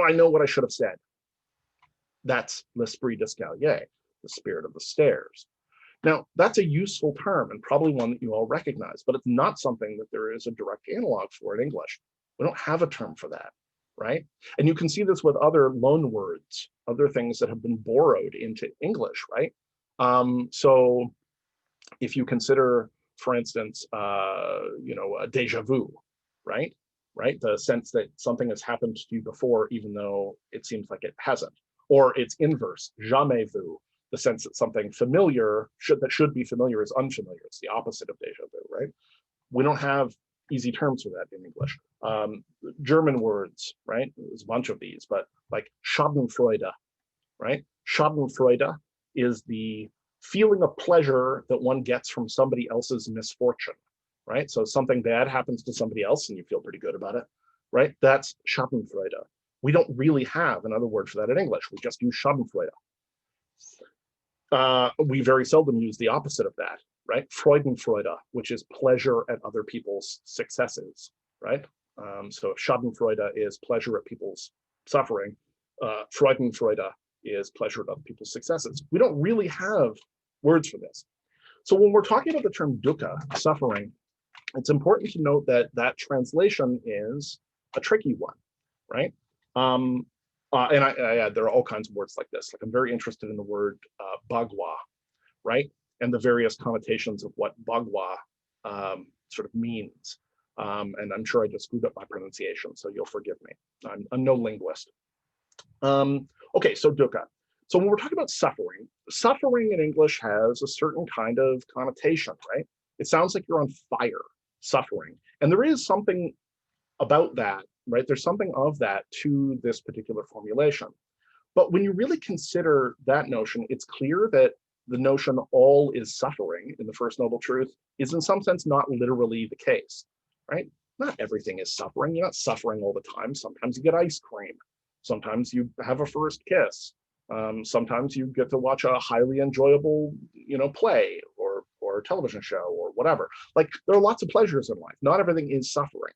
I know what I should have said. That's l'esprit d'escalier, the spirit of the stairs. Now, that's a useful term and probably one that you all recognize, but it's not something that there is a direct analog for in English. We don't have a term for that, right? And you can see this with other loan words, other things that have been borrowed into English, right? So if you consider, for instance, a déjà vu, right? Right? The sense that something has happened to you before, even though it seems like it hasn't. Or its inverse, jamais vu, the sense that something familiar, that should be familiar, is unfamiliar. It's the opposite of déjà vu, right? We don't have easy terms for that in English. German words, right? There's a bunch of these, but like Schadenfreude, right? Schadenfreude is the feeling of pleasure that one gets from somebody else's misfortune, right? So something bad happens to somebody else and you feel pretty good about it, right? That's Schadenfreude. We don't really have another word for that in English. We just use Schadenfreude. We very seldom use the opposite of that, right? Freudenfreude, which is pleasure at other people's successes, right? So if Schadenfreude is pleasure at people's suffering, Freudenfreude is pleasure at other people's successes. We don't really have words for this. So when we're talking about the term dukkha, suffering, it's important to note that that translation is a tricky one, right? There are all kinds of words like this. Like, I'm very interested in the word bhagwa, right? And the various connotations of what bhagwa sort of means. And I'm sure I just screwed up my pronunciation, so you'll forgive me. I'm no linguist. Okay, so dukkha. So when we're talking about suffering, suffering in English has a certain kind of connotation, right? It sounds like you're on fire, suffering. And there is something about that, right? There's something of that to this particular formulation. But when you really consider that notion, it's clear that the notion all is suffering in the First Noble Truth is in some sense not literally the case, right? Not everything is suffering. You're not suffering all the time. Sometimes you get ice cream. Sometimes you have a first kiss. Sometimes you get to watch a highly enjoyable, play or television show or whatever. Like, there are lots of pleasures in life. Not everything is suffering.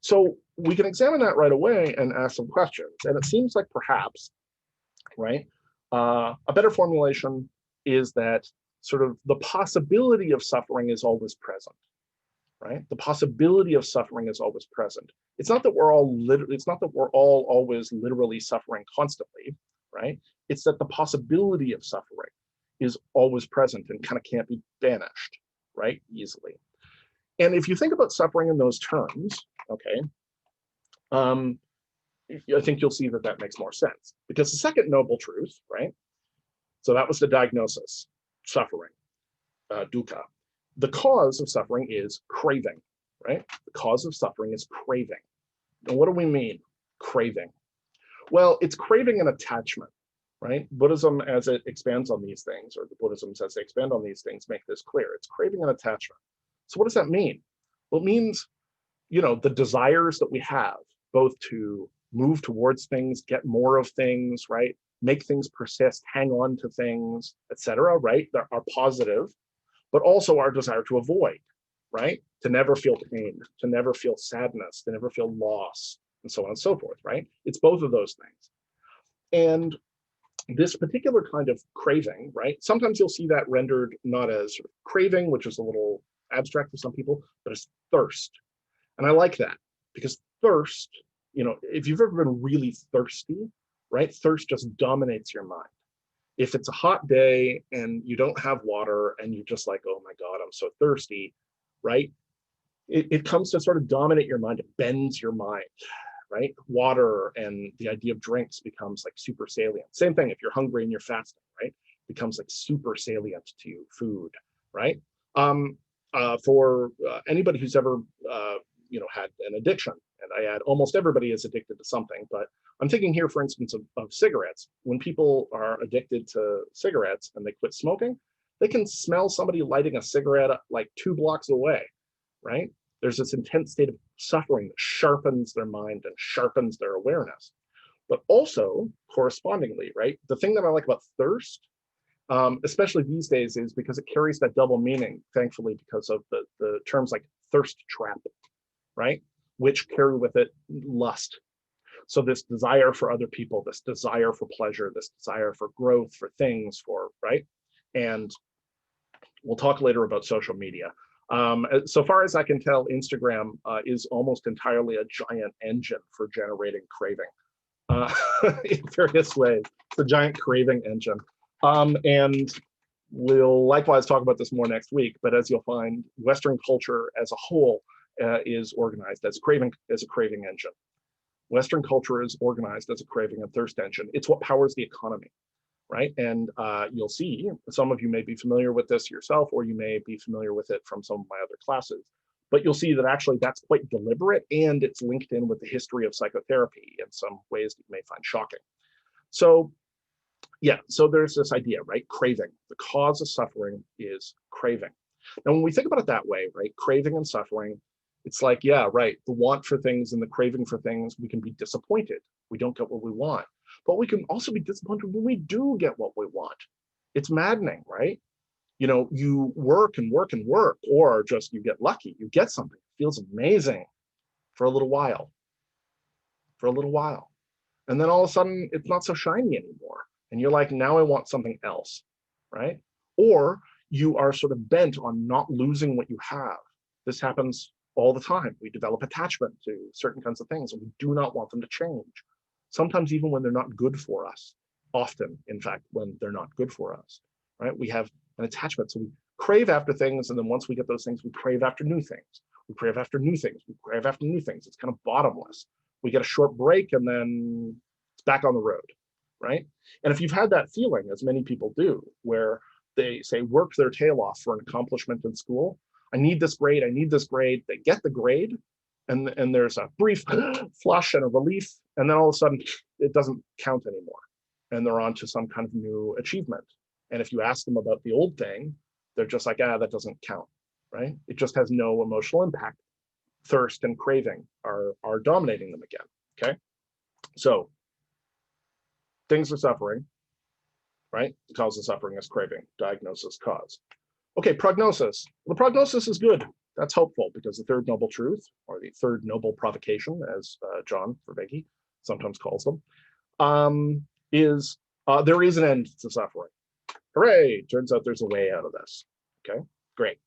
So we can examine that right away and ask some questions. And it seems like perhaps, right, a better formulation is that sort of the possibility of suffering is always present, right? The possibility of suffering is always present. It's not that we're all always literally suffering constantly, right? It's that the possibility of suffering is always present and kind of can't be banished, right, easily. And if you think about suffering in those terms, okay, I think you'll see that that makes more sense. Because the second noble truth, right? So that was the diagnosis, suffering, dukkha. The cause of suffering is craving, right? The cause of suffering is craving. And what do we mean, craving? Well, it's craving and attachment, right? Buddhism, as it expands on these things, or the Buddhisms as they expand on these things, make this clear. It's craving and attachment. So what does that mean? Well, it means, the desires that we have, both to move towards things, get more of things, right? Make things persist, hang on to things, etc., right? That are positive, but also our desire to avoid, right? To never feel pain, to never feel sadness, to never feel loss, and so on and so forth, right? It's both of those things. And this particular kind of craving, right? Sometimes you'll see that rendered not as sort of craving, which is a little abstract for some people, but as thirst. And I like that, because thirst, if you've ever been really thirsty, right? Thirst just dominates your mind. If it's a hot day and you don't have water and you're just like, oh my God, I'm so thirsty, right? It comes to sort of dominate your mind. It bends your mind, right? Water and the idea of drinks becomes like super salient. Same thing if you're hungry and you're fasting, right? Becomes like super salient to you, food, right? For anybody who's ever, had an addiction, and I add almost everybody is addicted to something, but I'm thinking here, for instance, of cigarettes. When people are addicted to cigarettes and they quit smoking, they can smell somebody lighting a cigarette like 2 blocks away, right? There's this intense state of suffering that sharpens their mind and sharpens their awareness. But also, correspondingly, right, the thing that I like about thirst, especially these days, is because it carries that double meaning, thankfully, because of the terms like thirst trap, right? Which carry with it lust. So this desire for other people, this desire for pleasure, this desire for growth, for things, right? And we'll talk later about social media. So far as I can tell, Instagram is almost entirely a giant engine for generating craving in various ways. It's a giant craving engine. And we'll likewise talk about this more next week, but as you'll find, Western culture as a whole is organized as a craving engine. Western culture is organized as a craving and thirst engine. It's what powers the economy, right? And you'll see, some of you may be familiar with this yourself, or you may be familiar with it from some of my other classes, but you'll see that actually that's quite deliberate, and it's linked in with the history of psychotherapy in some ways that you may find shocking. So yeah, so there's this idea, right? Craving. The cause of suffering is craving. Now, when we think about it that way, right? Craving and suffering, it's like, yeah, right. The want for things and the craving for things, we can be disappointed. We don't get what we want. But we can also be disappointed when we do get what we want. It's maddening, right? You work and work and work, or just you get lucky. You get something. It feels amazing for a little while. And then all of a sudden, it's not so shiny anymore. And you're like, now I want something else, right? Or you are sort of bent on not losing what you have. This happens all the time. We develop attachment to certain kinds of things, and we do not want them to change. Sometimes even when they're not good for us. Often, in fact, when they're not good for us, right? We have an attachment. So we crave after things, and then once we get those things, we crave after new things. We crave after new things. We crave after new things. It's kind of bottomless. We get a short break, and then it's back on the road, right? And if you've had that feeling, as many people do, where they say work their tail off for an accomplishment in school, I need this grade, I need this grade. They get the grade, and there's a brief flush and a relief, and then all of a sudden it doesn't count anymore, and they're on to some kind of new achievement, And if you ask them about the old thing, they're just like, that doesn't count, right? It just has no emotional impact. Thirst and craving are dominating them again, okay? So things are suffering, right? The cause of suffering is craving, diagnosis, cause. Okay, prognosis. The prognosis is good. That's helpful because the third noble truth, or the third noble provocation, as John Vervaeke sometimes calls them, is there is an end to suffering. Hooray, turns out there's a way out of this. Okay, great.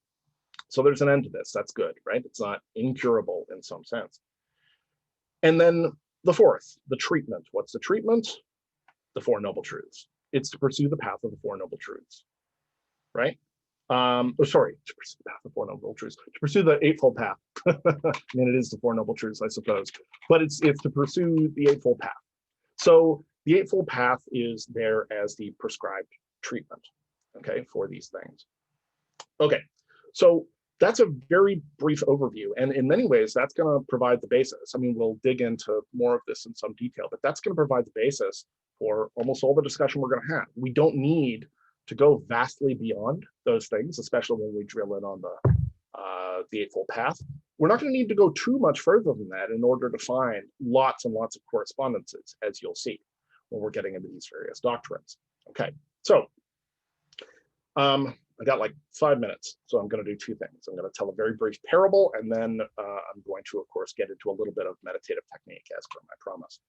So there's an end to this. That's good, right? It's not incurable in some sense. And then the fourth, the treatment. What's the treatment? The Four Noble Truths. It's to pursue the path of the Four Noble Truths, right? To pursue the path of the Four Noble Truths. To pursue the Eightfold Path. I mean, it is the Four Noble Truths, I suppose. But it's to pursue the Eightfold Path. So the Eightfold Path is there as the prescribed treatment, okay, for these things. Okay, so that's a very brief overview. And in many ways, that's going to provide the basis. I mean, we'll dig into more of this in some detail, but that's going to provide the basis for almost all the discussion we're going to have. We don't need to go vastly beyond those things, especially when we drill in on the Eightfold Path. We're not going to need to go too much further than that in order to find lots and lots of correspondences, as you'll see when we're getting into these various doctrines. Okay, so I got like 5 minutes, so I'm going to do two things. I'm going to tell a very brief parable, and then I'm going to, of course, get into a little bit of meditative technique as per my promise.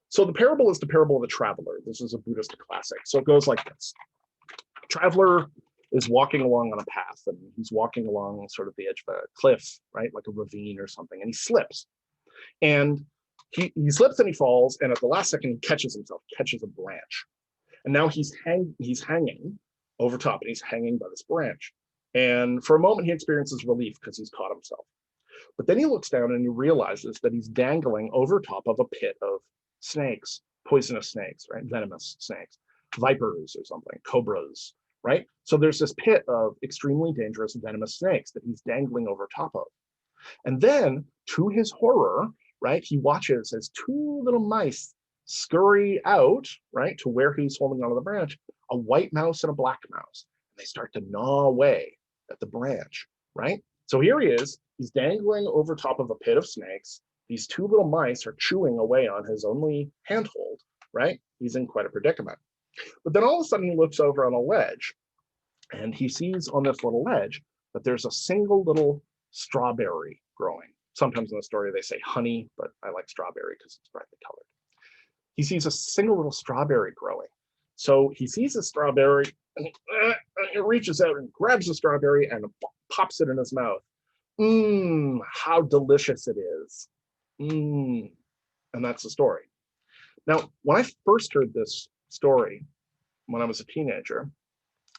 So the parable is the parable of the traveler. This is a Buddhist classic. So it goes like this. A traveler is walking along on a path, and he's walking along sort of the edge of a cliff, right, like a ravine or something, and he slips. And he slips and he falls, and at the last second, he catches himself, catches a branch. And now he's hanging over top, and he's hanging by this branch. And for a moment, he experiences relief because he's caught himself. But then he looks down and he realizes that he's dangling over top of a pit of snakes, poisonous snakes, right? Venomous snakes, vipers or something, cobras, right? So there's this pit of extremely dangerous venomous snakes that he's dangling over top of. And then, to his horror, right, he watches as two little mice scurry out, right, to where he's holding onto the branch, a white mouse and a black mouse. And they start to gnaw away at the branch, right? So here he is, he's dangling over top of a pit of snakes. These two little mice are chewing away on his only handhold, right? He's in quite a predicament. But then all of a sudden he looks over on a ledge, and he sees on this little ledge that there's a single little strawberry growing. Sometimes in the story they say honey, but I like strawberry because it's brightly colored. He sees a single little strawberry growing. So he sees a strawberry, and he reaches out and grabs the strawberry and pops it in his mouth. How delicious it is. And that's the story. Now, when I first heard this story when I was a teenager,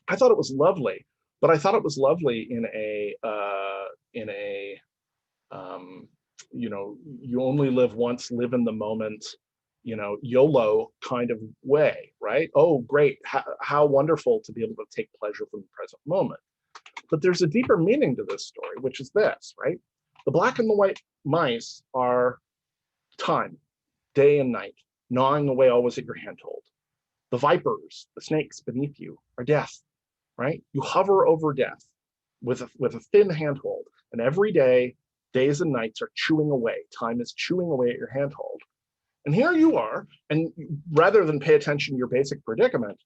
I thought it was lovely, but I thought it was lovely in a you know, you only live once, live in the moment, you know, YOLO kind of way, right? Oh, great, how wonderful to be able to take pleasure from the present moment. But there's a deeper meaning to this story, which is this, right? The black and the white mice are time, day and night, gnawing away always at your handhold. The vipers, the snakes beneath you, are death, right? You hover over death with a thin handhold, and every day, days and nights are chewing away. Time is chewing away at your handhold. And here you are, and rather than pay attention to your basic predicament,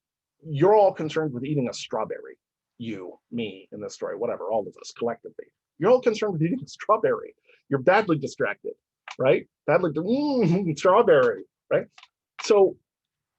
you're all concerned with eating a strawberry. You, me, in this story, whatever, all of us collectively. You're all concerned with eating a strawberry. You're badly distracted, right? Strawberry, right? So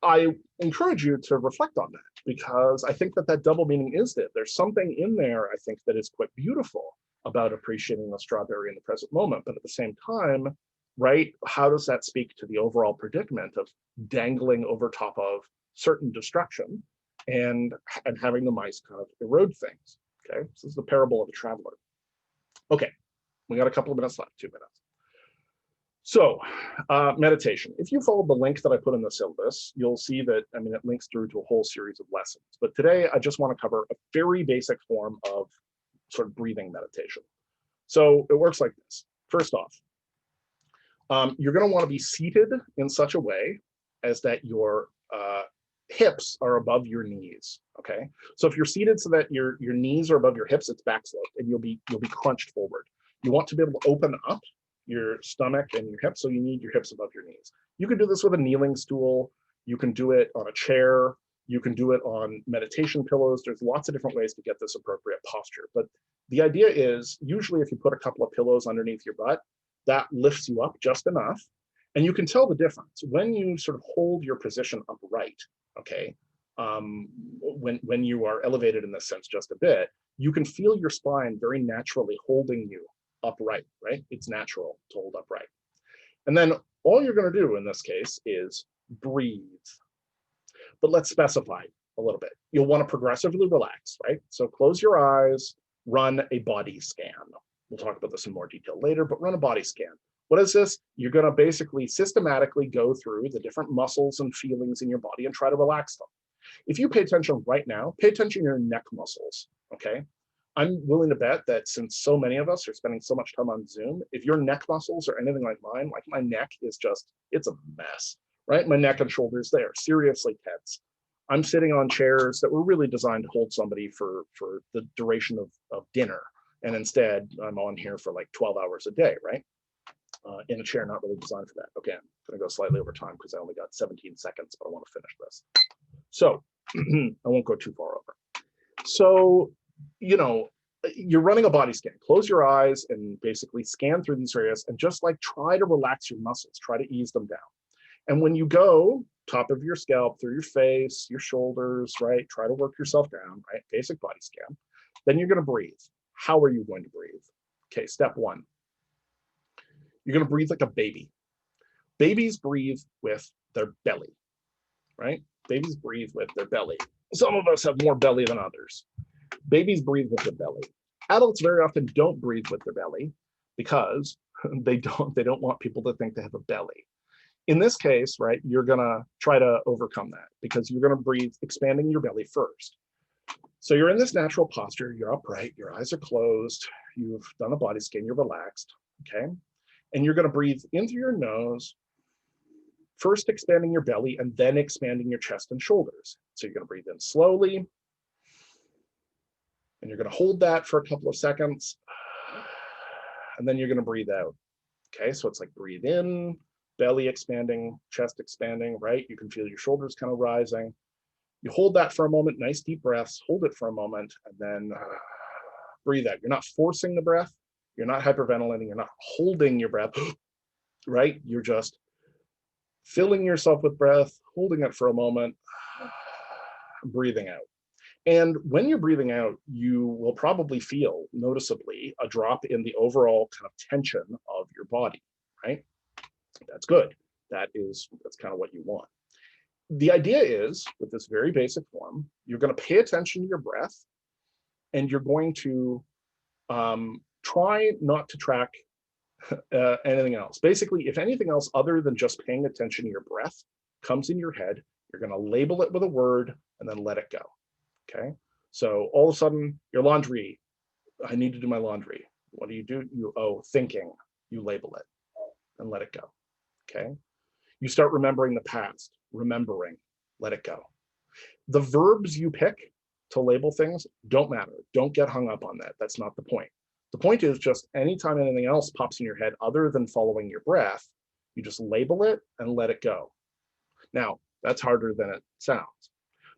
I encourage you to reflect on that, because I think that that double meaning is that there's something in there, I think, that is quite beautiful about appreciating the strawberry in the present moment. But at the same time, right, how does that speak to the overall predicament of dangling over top of certain destruction and having the mice kind of erode things? Okay, this is the parable of the traveler. Okay, we got a couple of minutes left, 2 minutes. So meditation. If you follow the link that I put in the syllabus, you'll see that, I mean, it links through to a whole series of lessons. But today I just want to cover a very basic form of sort of breathing meditation. So it works like this. First off, you're going to want to be seated in such a way as that your hips are above your knees. Okay, so if you're seated so that your knees are above your hips, it's back sloped, and you'll be crunched forward. You want to be able to open up your stomach and your hips, so you need your hips above your knees. You can do this with a kneeling stool. You can do it on a chair. You can do it on meditation pillows. There's lots of different ways to get this appropriate posture. But the idea is, usually if you put a couple of pillows underneath your butt, that lifts you up just enough. And you can tell the difference when you sort of hold your position upright, okay? When you are elevated in this sense just a bit, you can feel your spine very naturally holding you upright, right? It's natural to hold upright. And then all you're going to do in this case is breathe. But let's specify a little bit. You'll want to progressively relax, right? So close your eyes, run a body scan. We'll talk about this in more detail later, but run a body scan. What is this? You're going to basically systematically go through the different muscles and feelings in your body and try to relax them. If you pay attention right now, pay attention to your neck muscles, okay? I'm willing to bet that since so many of us are spending so much time on Zoom, if your neck muscles are anything like mine, like my neck is just, it's a mess, right? My neck and shoulders, they are seriously tense. I'm sitting on chairs that were really designed to hold somebody for the duration of dinner. And instead, I'm on here for like 12 hours a day, right? In a chair not really designed for that. Okay, I'm gonna go slightly over time because I only got 17 seconds, but I want to finish this. So I won't go too far over. So, you know, you're running a body scan. Close your eyes and basically scan through these areas and just like try to relax your muscles, try to ease them down. And when you go top of your scalp, through your face, your shoulders, right? Try to work yourself down, right? Basic body scan. Then you're going to breathe. How are you going to breathe? Okay, step one. You're going to breathe like a baby. Babies breathe with their belly, right? Babies breathe with their belly. Some of us have more belly than others. Babies breathe with their belly. Adults very often don't breathe with their belly because they don't want people to think they have a belly. In this case, right, you're gonna try to overcome that because you're gonna breathe expanding your belly first. So you're in this natural posture, you're upright, your eyes are closed, you've done a body scan, you're relaxed, okay? And you're gonna breathe in through your nose, first expanding your belly and then expanding your chest and shoulders. So you're gonna breathe in slowly, and you're gonna hold that for a couple of seconds, and then you're gonna breathe out. Okay, so it's like breathe in, belly expanding, chest expanding, right? You can feel your shoulders kind of rising. You hold that for a moment, nice deep breaths, hold it for a moment, and then breathe out. You're not forcing the breath, you're not hyperventilating, you're not holding your breath, right? You're just filling yourself with breath, holding it for a moment, breathing out. And when you're breathing out, you will probably feel noticeably a drop in the overall kind of tension of your body, right? That's good. That's kind of what you want. The idea is, with this very basic form, you're going to pay attention to your breath, and you're going to try not to track anything else. Basically, if anything else other than just paying attention to your breath comes in your head, you're going to label it with a word and then let it go. Okay, so all of a sudden, your laundry, I need to do my laundry. What do? Thinking, you label it and let it go. Okay, you start remembering the past, remembering, let it go. The verbs you pick to label things don't matter. Don't get hung up on that. That's not the point. The point is just anytime anything else pops in your head other than following your breath, you just label it and let it go. Now, that's harder than it sounds.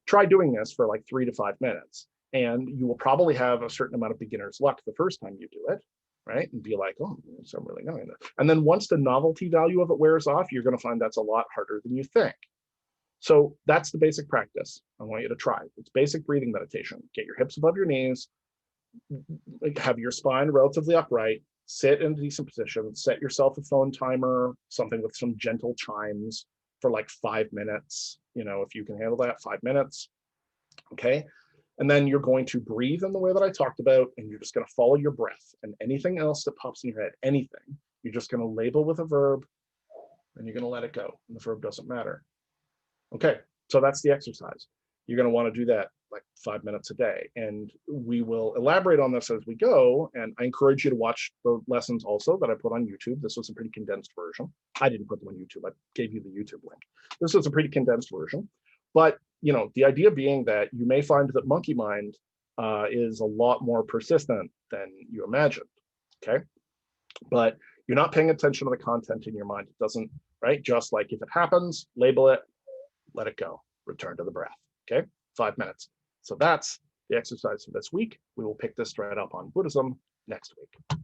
Try doing this for like 3 to 5 minutes, and you will probably have a certain amount of beginner's luck the first time you do it, right? And be like, oh, so I'm really knowing that. And then once the novelty value of it wears off, you're going to find that's a lot harder than you think. So that's the basic practice I want you to try. It's basic breathing meditation. Get your hips above your knees, have your spine relatively upright, sit in a decent position, set yourself a phone timer, something with some gentle chimes for like 5 minutes. You know, if you can handle that, 5 minutes, okay? And then you're going to breathe in the way that I talked about, and you're just going to follow your breath. And anything else that pops in your head, anything, you're just going to label with a verb, and you're going to let it go. And the verb doesn't matter. Okay, so that's the exercise. You're going to want to do that like 5 minutes a day. And we will elaborate on this as we go. And I encourage you to watch the lessons also that I put on YouTube. This was a pretty condensed version. I didn't put them on YouTube. I gave you the YouTube link. This was a pretty condensed version. But the idea being that you may find that monkey mind is a lot more persistent than you imagined, okay? But you're not paying attention to the content in your mind. It doesn't, right? Just like if it happens, label it, let it go, return to the breath, okay? 5 minutes. So that's the exercise for this week. We will pick this right up on Buddhism next week.